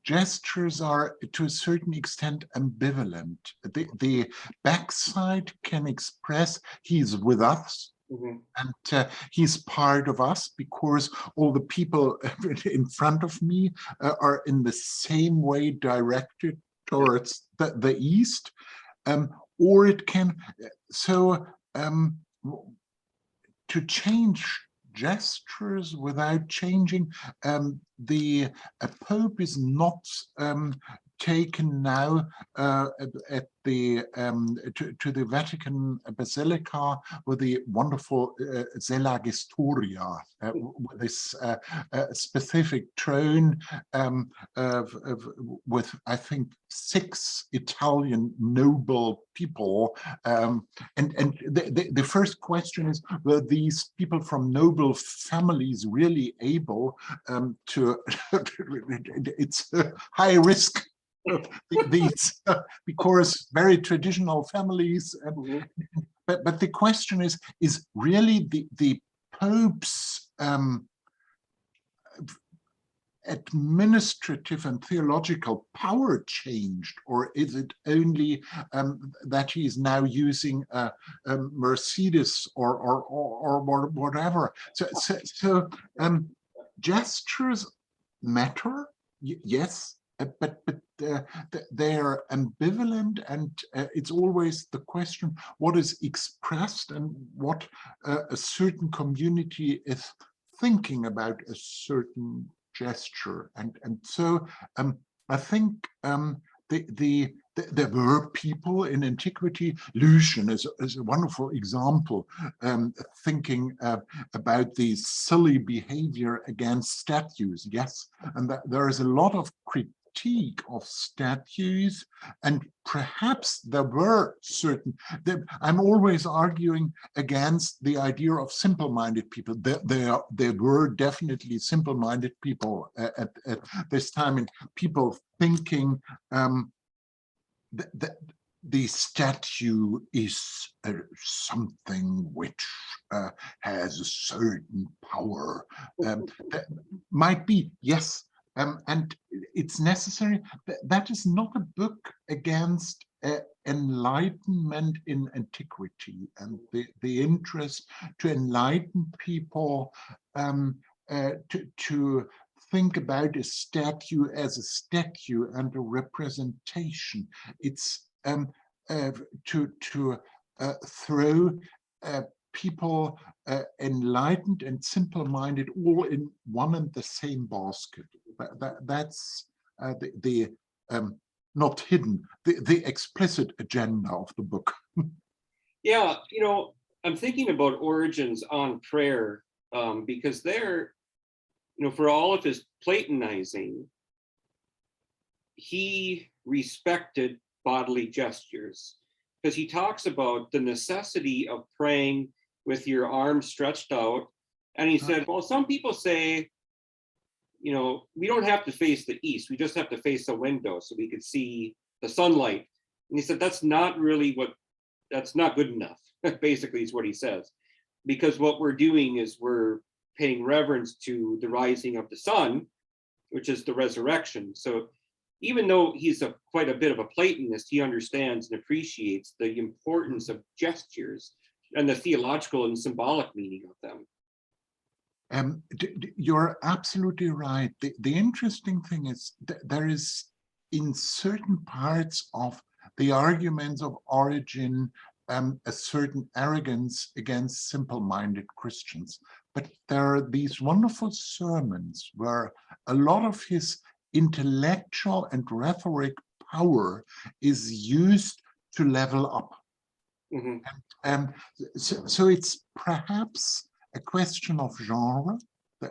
gestures are to a certain extent ambivalent. The backside can express he's with us, and he's part of us because all the people in front of me are in the same way directed towards the east, or it can, to change gestures without changing, the Pope is not taken now at the to the Vatican Basilica with the wonderful Zella Gestoria, with this specific throne with, I think, 6 Italian noble people, and the first question is, were these people from noble families really able to it's a high risk, these because very traditional families, but the question is really the Pope's administrative and theological power changed, or is it only that he is now using a Mercedes or whatever? So gestures matter, yes, but they are ambivalent, and it's always the question what is expressed and what a certain community is thinking about a certain gesture, and so I think there were people in antiquity. Lucian is a wonderful example, thinking about the silly behavior against statues. Yes, and there is a lot of critique of statues, and perhaps there were certain, I'm always arguing against the idea of simple-minded people. There were definitely simple-minded people at this time, and people thinking the statue is something which has a certain power. That might be, yes, and it's necessary. That is not a book against enlightenment in antiquity, and the interest to enlighten people to think about a statue as a statue and a representation. It's to throw people enlightened and simple-minded all in one and the same basket. That's the not hidden, the explicit agenda of the book. Yeah, I'm thinking about Origen's on prayer, because there, for all of his Platonizing, he respected bodily gestures, because he talks about the necessity of praying with your arms stretched out. And he said, well, some people say, we don't have to face the east, we just have to face a window so we could see the sunlight. And he said, that's not good enough, basically, is what he says. Because what we're doing is we're paying reverence to the rising of the sun, which is the resurrection. So even though he's quite a bit of a Platonist, he understands and appreciates the importance of gestures and the theological and symbolic meaning of them. You're absolutely right. The interesting thing is there is, in certain parts of the arguments of Origen, a certain arrogance against simple-minded Christians. But there are these wonderful sermons where a lot of his intellectual and rhetoric power is used to level up. Mm-hmm. So it's perhaps a question of genre,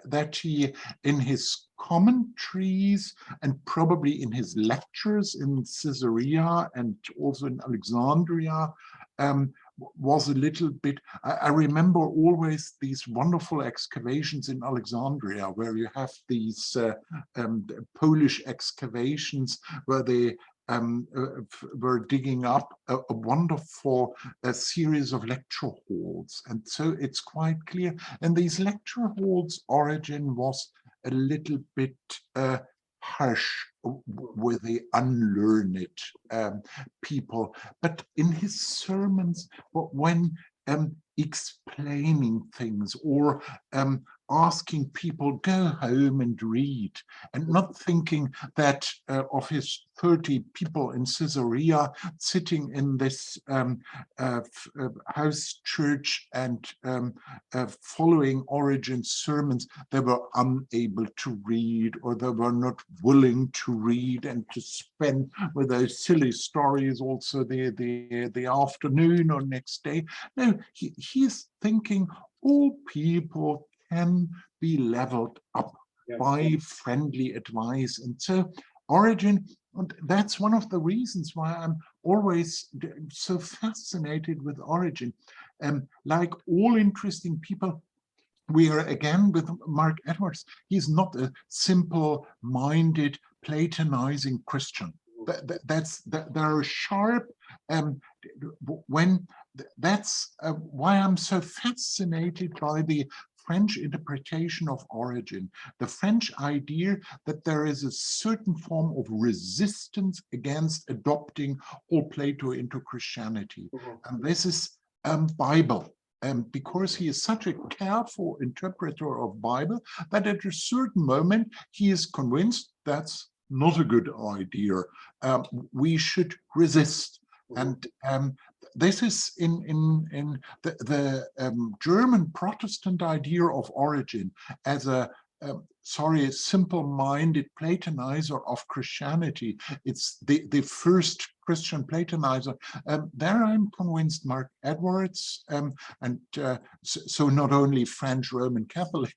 that he, in his commentaries and probably in his lectures in Caesarea and also in Alexandria, was a little bit, I remember always these wonderful excavations in Alexandria where you have these Polish excavations where they were digging up a wonderful series of lecture halls. And so it's quite clear. And these lecture halls, Origen was a little bit harsh with the unlearned people. But in his sermons, when explaining things or asking people, go home and read, and not thinking that of his 30 people in Caesarea sitting in this house church and following Origen's sermons, they were unable to read, or they were not willing to read and to spend with those silly stories also the afternoon or next day. No, he's thinking all people can be leveled up by friendly advice. And so Origen, and that's one of the reasons why I'm always so fascinated with Origen. Like all interesting people, we are again with Mark Edwards. He's not a simple-minded, Platonizing Christian. There are sharp, that's why I'm so fascinated by the French interpretation of Origen, the French idea that there is a certain form of resistance against adopting all Plato into Christianity. And this is Bible. Because he is such a careful interpreter of Bible that at a certain moment he is convinced that's not a good idea. We should resist. And this is in the German Protestant idea of Origen as a simple-minded Platonizer of Christianity. It's the first Christian Platonizer. There I'm convinced Mark Edwards, and so not only French Roman Catholic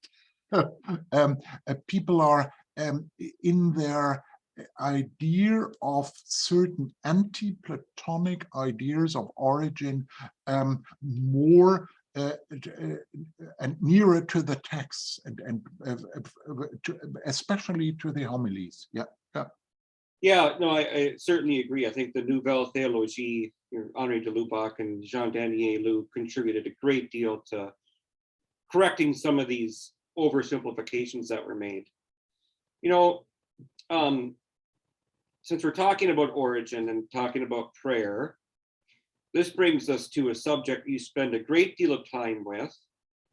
people are in their idea of certain anti-Platonic ideas of Origen more and nearer to the texts and especially to the homilies. Yeah, no, I certainly agree. I think the Nouvelle Théologie, Henri de Lubac and Jean Danier Lou contributed a great deal to correcting some of these oversimplifications that were made. Since we're talking about Origen and talking about prayer, this brings us to a subject you spend a great deal of time with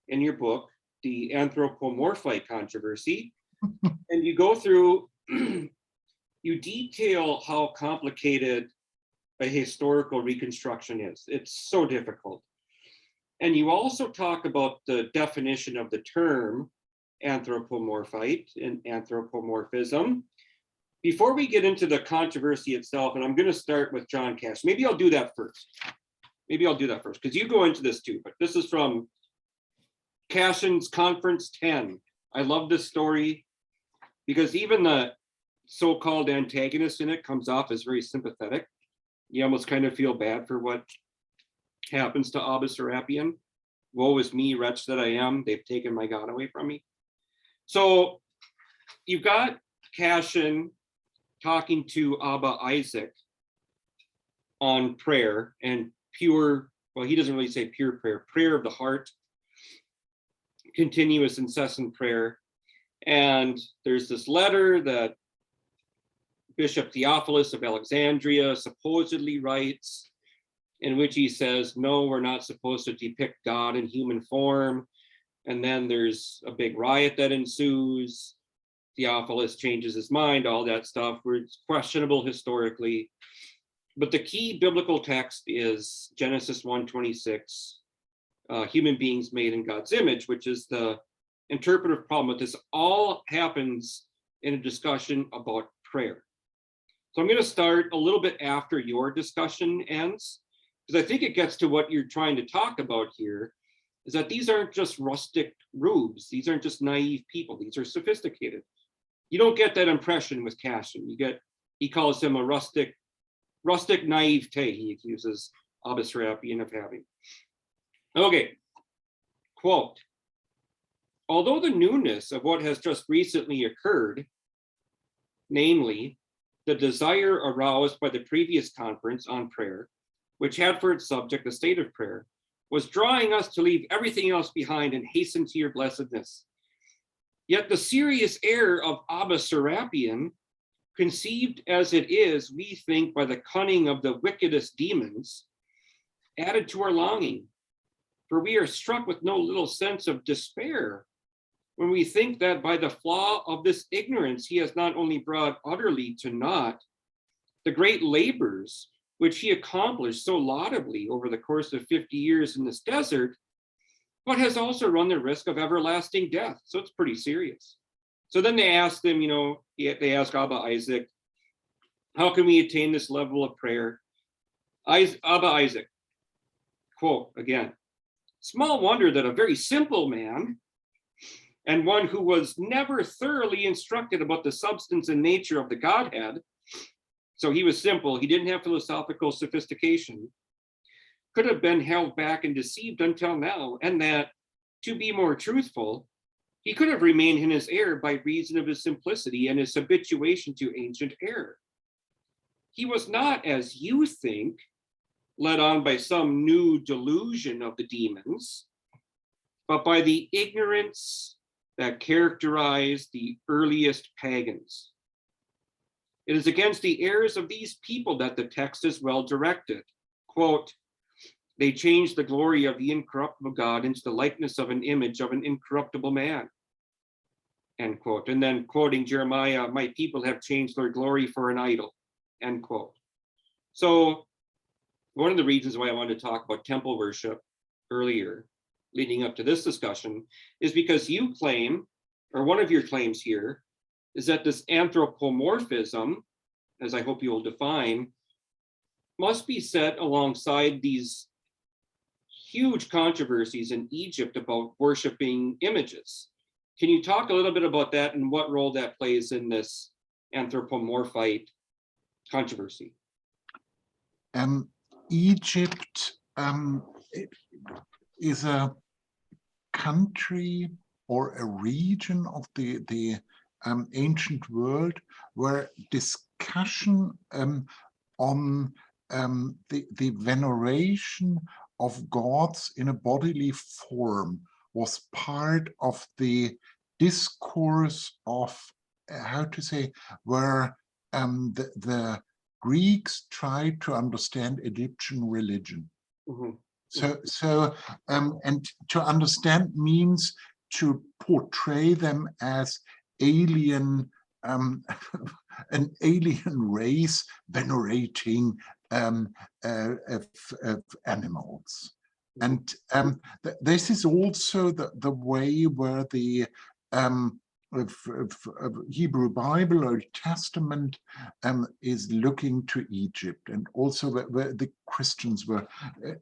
in your book, the Anthropomorphic Controversy. And you go through, you detail how complicated a historical reconstruction is. It's so difficult. And you also talk about the definition of the term anthropomorphite and anthropomorphism, before we get into the controversy itself, and I'm going to start with John Cash. Maybe I'll do that first. Because you go into this too. But this is from Cashin's Conference 10. I love this story because even the so-called antagonist in it comes off as very sympathetic. You almost kind of feel bad for what happens to Abba Serapion. Woe is me, wretch that I am. They've taken my God away from me. So you've got Cashin talking to Abba Isaac on prayer and pure, well, he doesn't really say pure prayer of the heart, continuous, incessant prayer. And there's this letter that Bishop Theophilus of Alexandria supposedly writes, in which he says, no, we're not supposed to depict God in human form. And then there's a big riot that ensues. Theophilus changes his mind, all that stuff, where it's questionable historically. But the key biblical text is Genesis 1:26, human beings made in God's image, which is the interpretive problem with this. All happens in a discussion about prayer. So I'm going to start a little bit after your discussion ends, because I think it gets to what you're trying to talk about here, is that these aren't just rustic rubes. These aren't just naive people. These are sophisticated. You don't get that impression with Cashin. He calls him a rustic naivete, he accuses Abba Serapion of having. Okay, quote, although the newness of what has just recently occurred, namely the desire aroused by the previous conference on prayer, which had for its subject the state of prayer, was drawing us to leave everything else behind and hasten to your blessedness. Yet the serious error of Abba Serapion, conceived as it is, we think, by the cunning of the wickedest demons, added to our longing. For we are struck with no little sense of despair when we think that by the flaw of this ignorance, he has not only brought utterly to naught the great labors which he accomplished so laudably over the course of 50 years in this desert, but has also run the risk of everlasting death. So it's pretty serious. So then they ask them, they ask Abba Isaac, how can we attain this level of prayer? Abba Isaac, quote again, small wonder that a very simple man and one who was never thoroughly instructed about the substance and nature of the Godhead, so he was simple, he didn't have philosophical sophistication, could have been held back and deceived until now, and that, to be more truthful, he could have remained in his error by reason of his simplicity and his habituation to ancient error. He was not, as you think, led on by some new delusion of the demons, but by the ignorance that characterized the earliest pagans. It is against the errors of these people that the text is well directed. Quote, they changed the glory of the incorruptible God into the likeness of an image of an incorruptible man. End quote. And then quoting Jeremiah, my people have changed their glory for an idol. End quote. So one of the reasons why I wanted to talk about temple worship earlier, leading up to this discussion, is because you claim, or one of your claims here, is that this anthropomorphism, as I hope you will define, must be set alongside these huge controversies in Egypt about worshiping images. Can you talk a little bit about that and what role that plays in this anthropomorphite controversy? Egypt is a country or a region of the ancient world where discussion on the veneration of gods in a bodily form was part of the discourse of, where the Greeks tried to understand Egyptian religion. Mm-hmm. And to understand means to portray them as alien, an alien race venerating animals. And this is also the way where the Hebrew Bible, Old Testament, is looking to Egypt, and also where the Christians were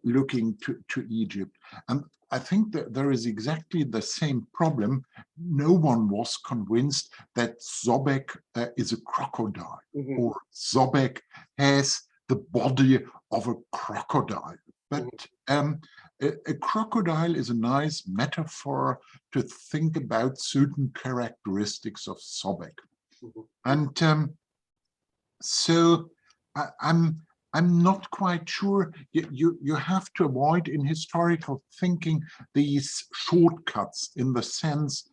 looking to Egypt. And I think that there is exactly the same problem. No one was convinced that Sobek is a crocodile, or Sobek has the body of a crocodile. But a crocodile is a nice metaphor to think about certain characteristics of Sobek. And so I'm not quite sure. You have to avoid in historical thinking these shortcuts, in the sense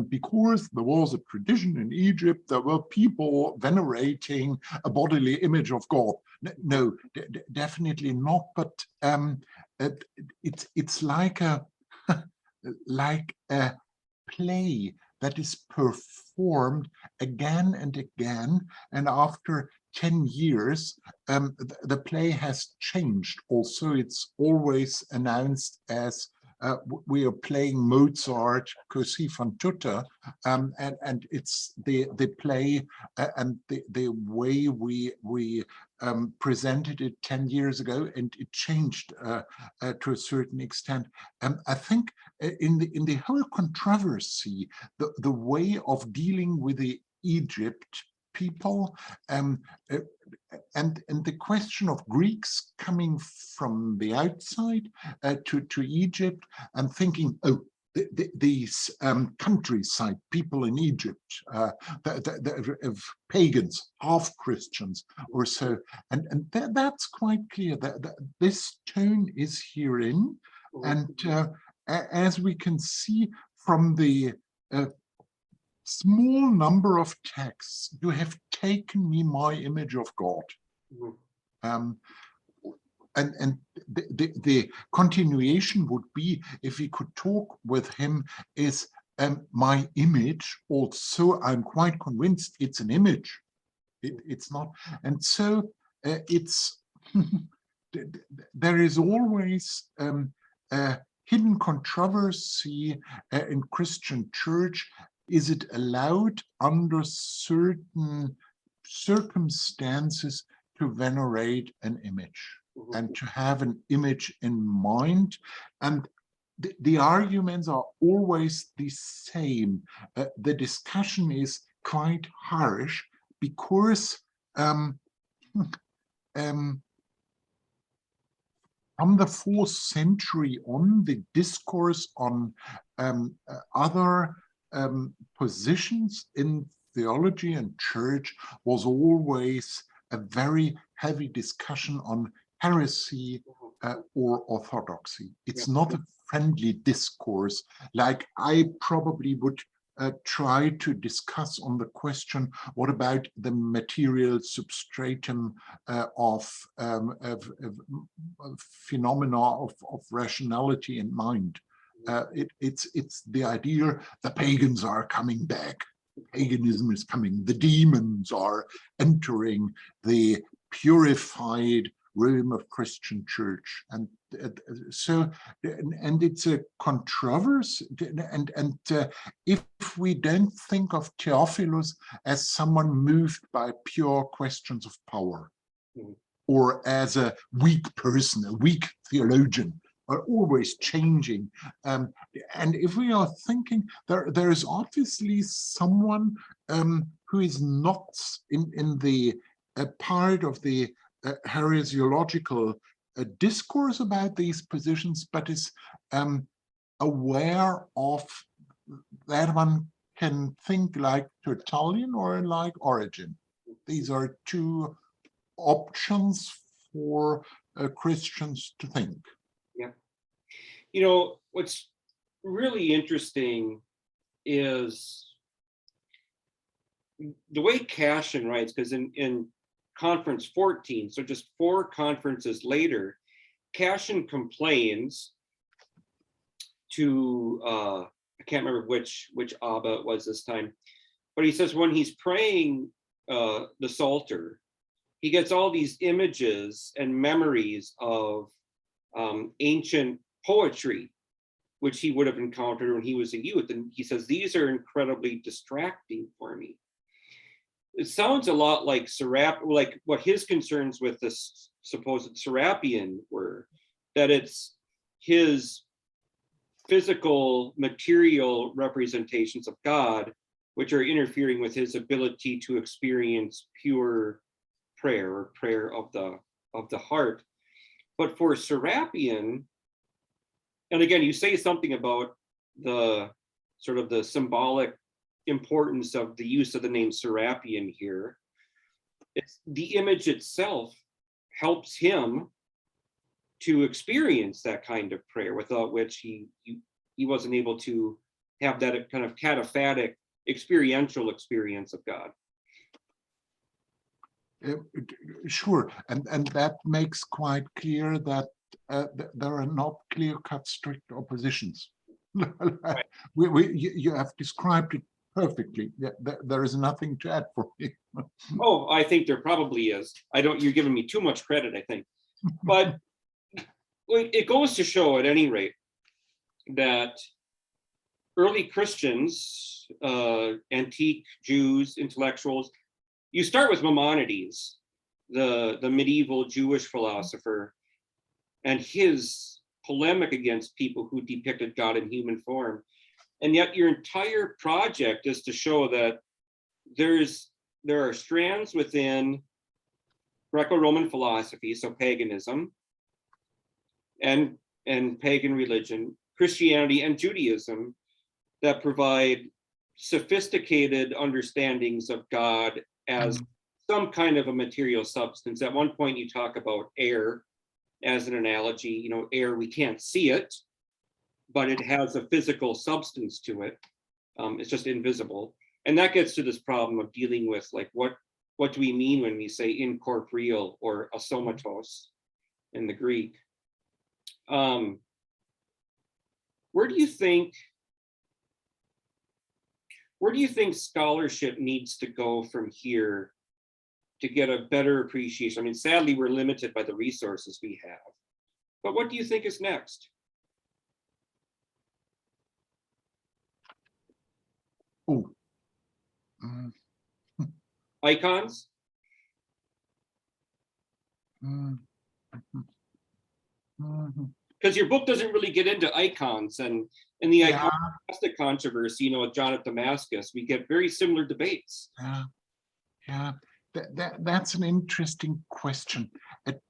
because there was a tradition in Egypt, there were people venerating a bodily image of God. No, definitely not. But it's like a like a play that is performed again and again, and after 10 years, the play has changed. Also, it's always announced as we are playing Mozart, così fan tutte, and it's the play and the way we presented it 10 years ago, and it changed to a certain extent. I think in the whole controversy, the way of dealing with the Egypt people, and the question of Greeks coming from the outside to Egypt and thinking, oh, these countryside people in Egypt, the pagans, half Christians or so, and that's quite clear that this tone is herein, and as we can see from the small number of texts, you have taken me my image of God. And the continuation would be, if we could talk with him, is my image. Also, I'm quite convinced it's an image. It's not. And so it's there is always a hidden controversy in Christian church. Is it allowed under certain circumstances to venerate an image and to have an image in mind? And the arguments are always the same. The discussion is quite harsh because from the 4th century on, the discourse on other positions in theology and church was always a very heavy discussion on heresy or orthodoxy. It's not a friendly discourse like I probably would try to discuss on the question, what about the material substratum of phenomena of rationality and mind? It's the idea the pagans are coming back. Paganism is coming. The demons are entering the purified realm of Christian church, and so it's a controversy. And if we don't think of Theophilus as someone moved by pure questions of power, or as a weak person, a weak theologian, are always changing. And if we are thinking, there is obviously someone who is not in the part of the heresiological discourse about these positions, but is aware of that one can think like Tertullian or like Origen. These are two options for Christians to think. Yeah. You know, what's really interesting is the way Cashin writes, because in conference 14, so just 4 conferences later, Cashin complains to, I can't remember which Abba it was this time, but he says when he's praying the Psalter, he gets all these images and memories of ancient poetry. which he would have encountered when he was a youth. And he says, these are incredibly distracting for me. It sounds a lot like like what his concerns with this supposed Serapion were, that it's his physical, material representations of God, which are interfering with his ability to experience pure prayer, or prayer of the heart. But for Serapion, and again, you say something about the sort of the symbolic importance of the use of the name Serapion here. It's the image itself helps him to experience that kind of prayer, without which he wasn't able to have that kind of cataphatic experiential experience of God. Sure, and that makes quite clear that there are not clear-cut strict oppositions. Right. You have described it perfectly. There is nothing to add for me. Oh, I think there probably is. You're giving me too much credit, I think. But it goes to show, at any rate, that early Christians, antique Jews, intellectuals, you start with Maimonides, the medieval Jewish philosopher, and his polemic against people who depicted God in human form. And yet your entire project is to show that there are strands within Greco-Roman philosophy, so paganism, and pagan religion, Christianity and Judaism, that provide sophisticated understandings of God as some kind of a material substance. At one point you talk about air as an analogy. Air, we can't see it, but it has a physical substance to it. It's just invisible. And that gets to this problem of dealing with, like, what do we mean when we say incorporeal, or asomatos in the Greek? Where do you think scholarship needs to go from here to get a better appreciation? I mean, sadly, we're limited by the resources we have. But what do you think is next? Oh. Icons? Because your book doesn't really get into icons, and in the iconoclastic controversy, with John at Damascus, we get very similar debates. Yeah. That's an interesting question.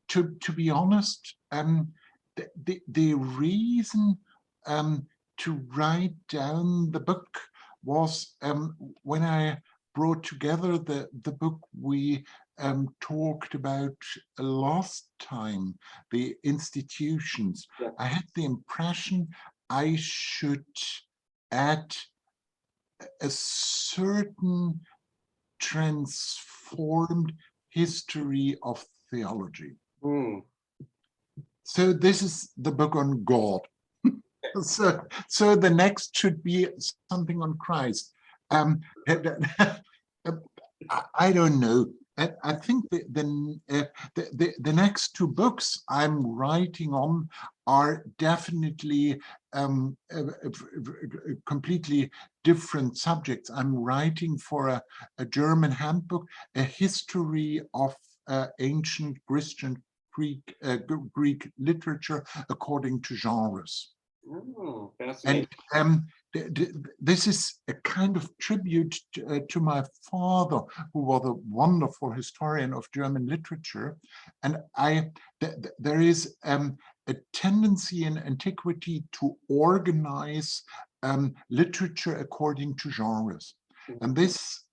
To be honest, the reason to write down the book was when I brought together the book we talked about last time, the institutions. Yeah. I had the impression I should add a certain transformed history of theology. So this is the book on God. So the next should be something on Christ. I don't know. I think the next two books I'm writing on are definitely completely different subjects. I'm writing for a German handbook, a history of ancient Christian Greek literature according to genres. Oh, fascinating. And this is a kind of tribute to my father, who was a wonderful historian of German literature. And there is a tendency in antiquity to organize literature according to genres. And this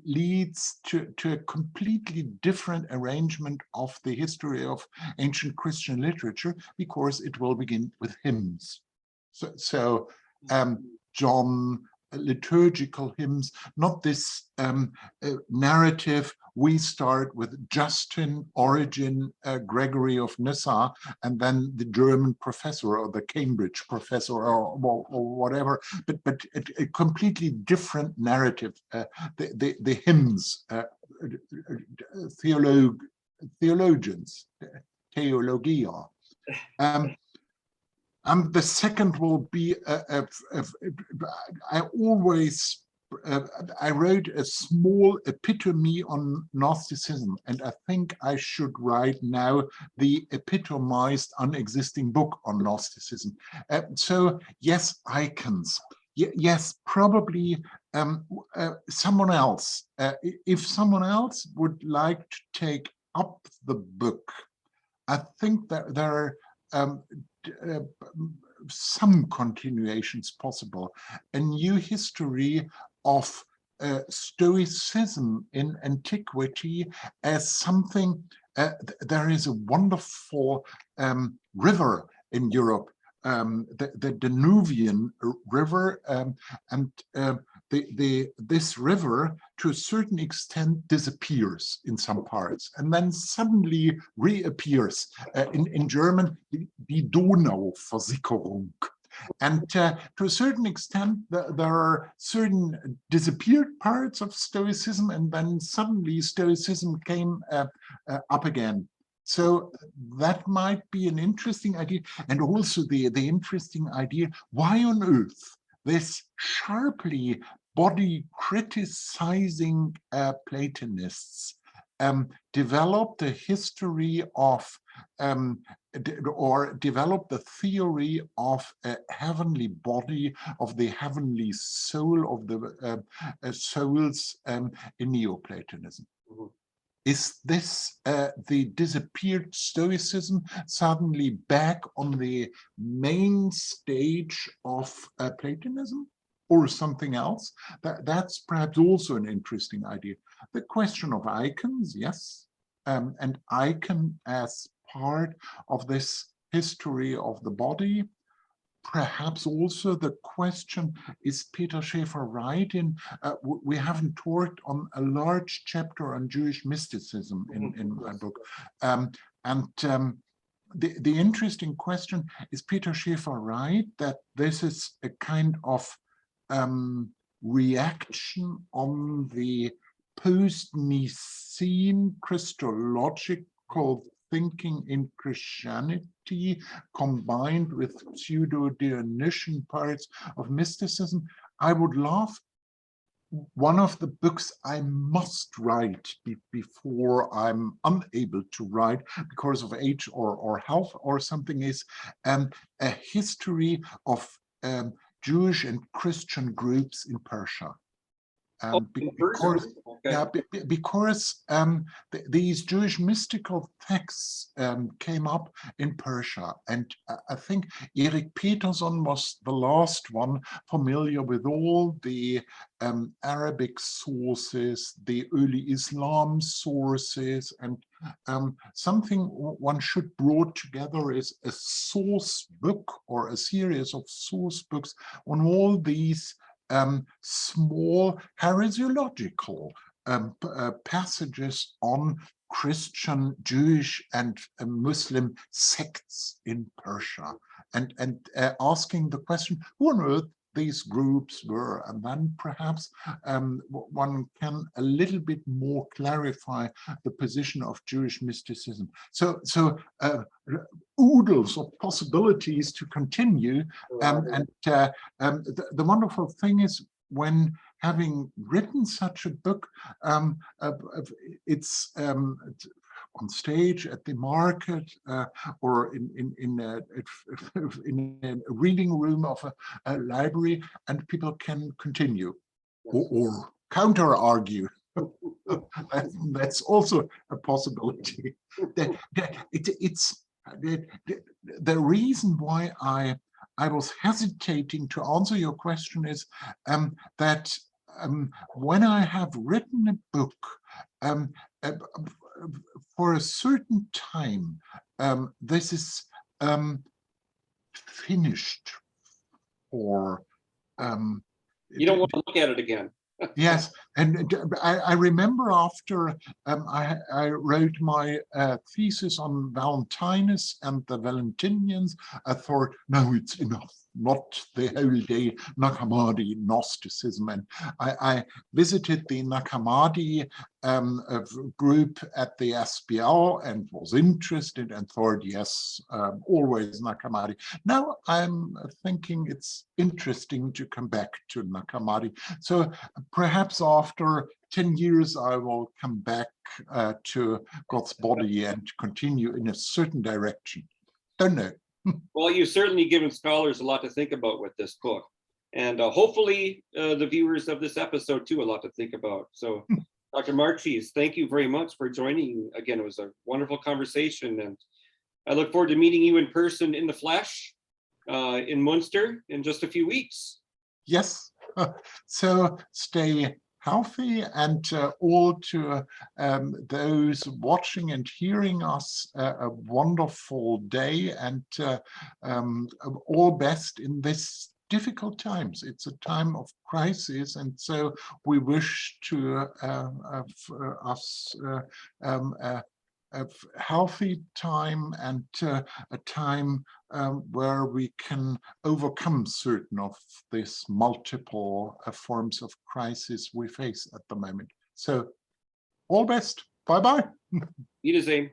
leads to a completely different arrangement of the history of ancient Christian literature, because it will begin with hymns. So John, liturgical hymns, not this narrative. We start with Justin, Origen, Gregory of Nyssa, and then the German professor or the Cambridge professor or whatever, but a completely different narrative. The hymns, theologians, theologia. And the second will be, I wrote a small epitome on Gnosticism, and I think I should write now the epitomized, unexisting book on Gnosticism. So yes, icons. Yes, probably someone else. If someone else would like to take up the book, I think that there are some continuations possible. A new history of Stoicism in antiquity as something, there is a wonderful river in Europe, the Danubian River, and this river to a certain extent disappears in some parts and then suddenly reappears. In German, die Donauversickerung. And to a certain extent, there are certain disappeared parts of Stoicism, and then suddenly Stoicism came up again. So that might be an interesting idea. And also the interesting idea, why on earth this sharply body criticizing Platonists developed a history of or developed the theory of a heavenly body, of the heavenly soul, of the souls in Neoplatonism. Mm-hmm. Is this the disappeared Stoicism suddenly back on the main stage of Platonism, or something else? That's perhaps also an interesting idea. The question of icons, yes, and icon as part of this history of the body. Perhaps also the question, is Peter Schäfer right in, we haven't talked on a large chapter on Jewish mysticism in my book. The interesting question, is Peter Schäfer right that this is a kind of reaction on the post-Nicene Christological thinking in Christianity combined with pseudo-Dionysian parts of mysticism? I would love one of the books I must write before I'm unable to write because of age or health or something is a history of Jewish and Christian groups in Persia. Because, okay. Yeah, because these Jewish mystical texts came up in Persia, and I think Erik Peterson was the last one familiar with all the Arabic sources, the early Islam sources, and something one should brought together is a source book or a series of source books on all these small heresiological passages on Christian, Jewish, and Muslim sects in Persia, and asking the question, who on earth these groups were, and then perhaps one can a little bit more clarify the position of Jewish mysticism. So oodles of possibilities to continue, and the wonderful thing is, when having written such a book, it's on stage, at the market, or in a reading room of a library, and people can continue or counter argue. That's also a possibility. It's the reason why I was hesitating to answer your question is that when I have written a book for a certain time, this is finished, or you don't want to look at it again. Yes, and I remember after I wrote my thesis on Valentinus and the Valentinians, I thought, no, it's enough. not the whole day Nag-Hammadi Gnosticism. And I visited the Nag-Hammadi group at the SBL and was interested and thought, yes, always Nag-Hammadi. Now I'm thinking it's interesting to come back to Nag-Hammadi. So perhaps after 10 years, I will come back to God's body and continue in a certain direction. Don't know. Well, you've certainly given scholars a lot to think about with this book. And hopefully the viewers of this episode too, a lot to think about. So Dr. Markshies, thank you very much for joining. Again, it was a wonderful conversation. And I look forward to meeting you in person in the flesh in Munster in just a few weeks. Yes. So stay healthy, and all to those watching and hearing us, a wonderful day, and all best in this difficult times. It's a time of crisis, and so we wish to us a healthy time, and a time where we can overcome certain of these multiple forms of crisis we face at the moment. So all best. Bye-bye. Wiedersehen.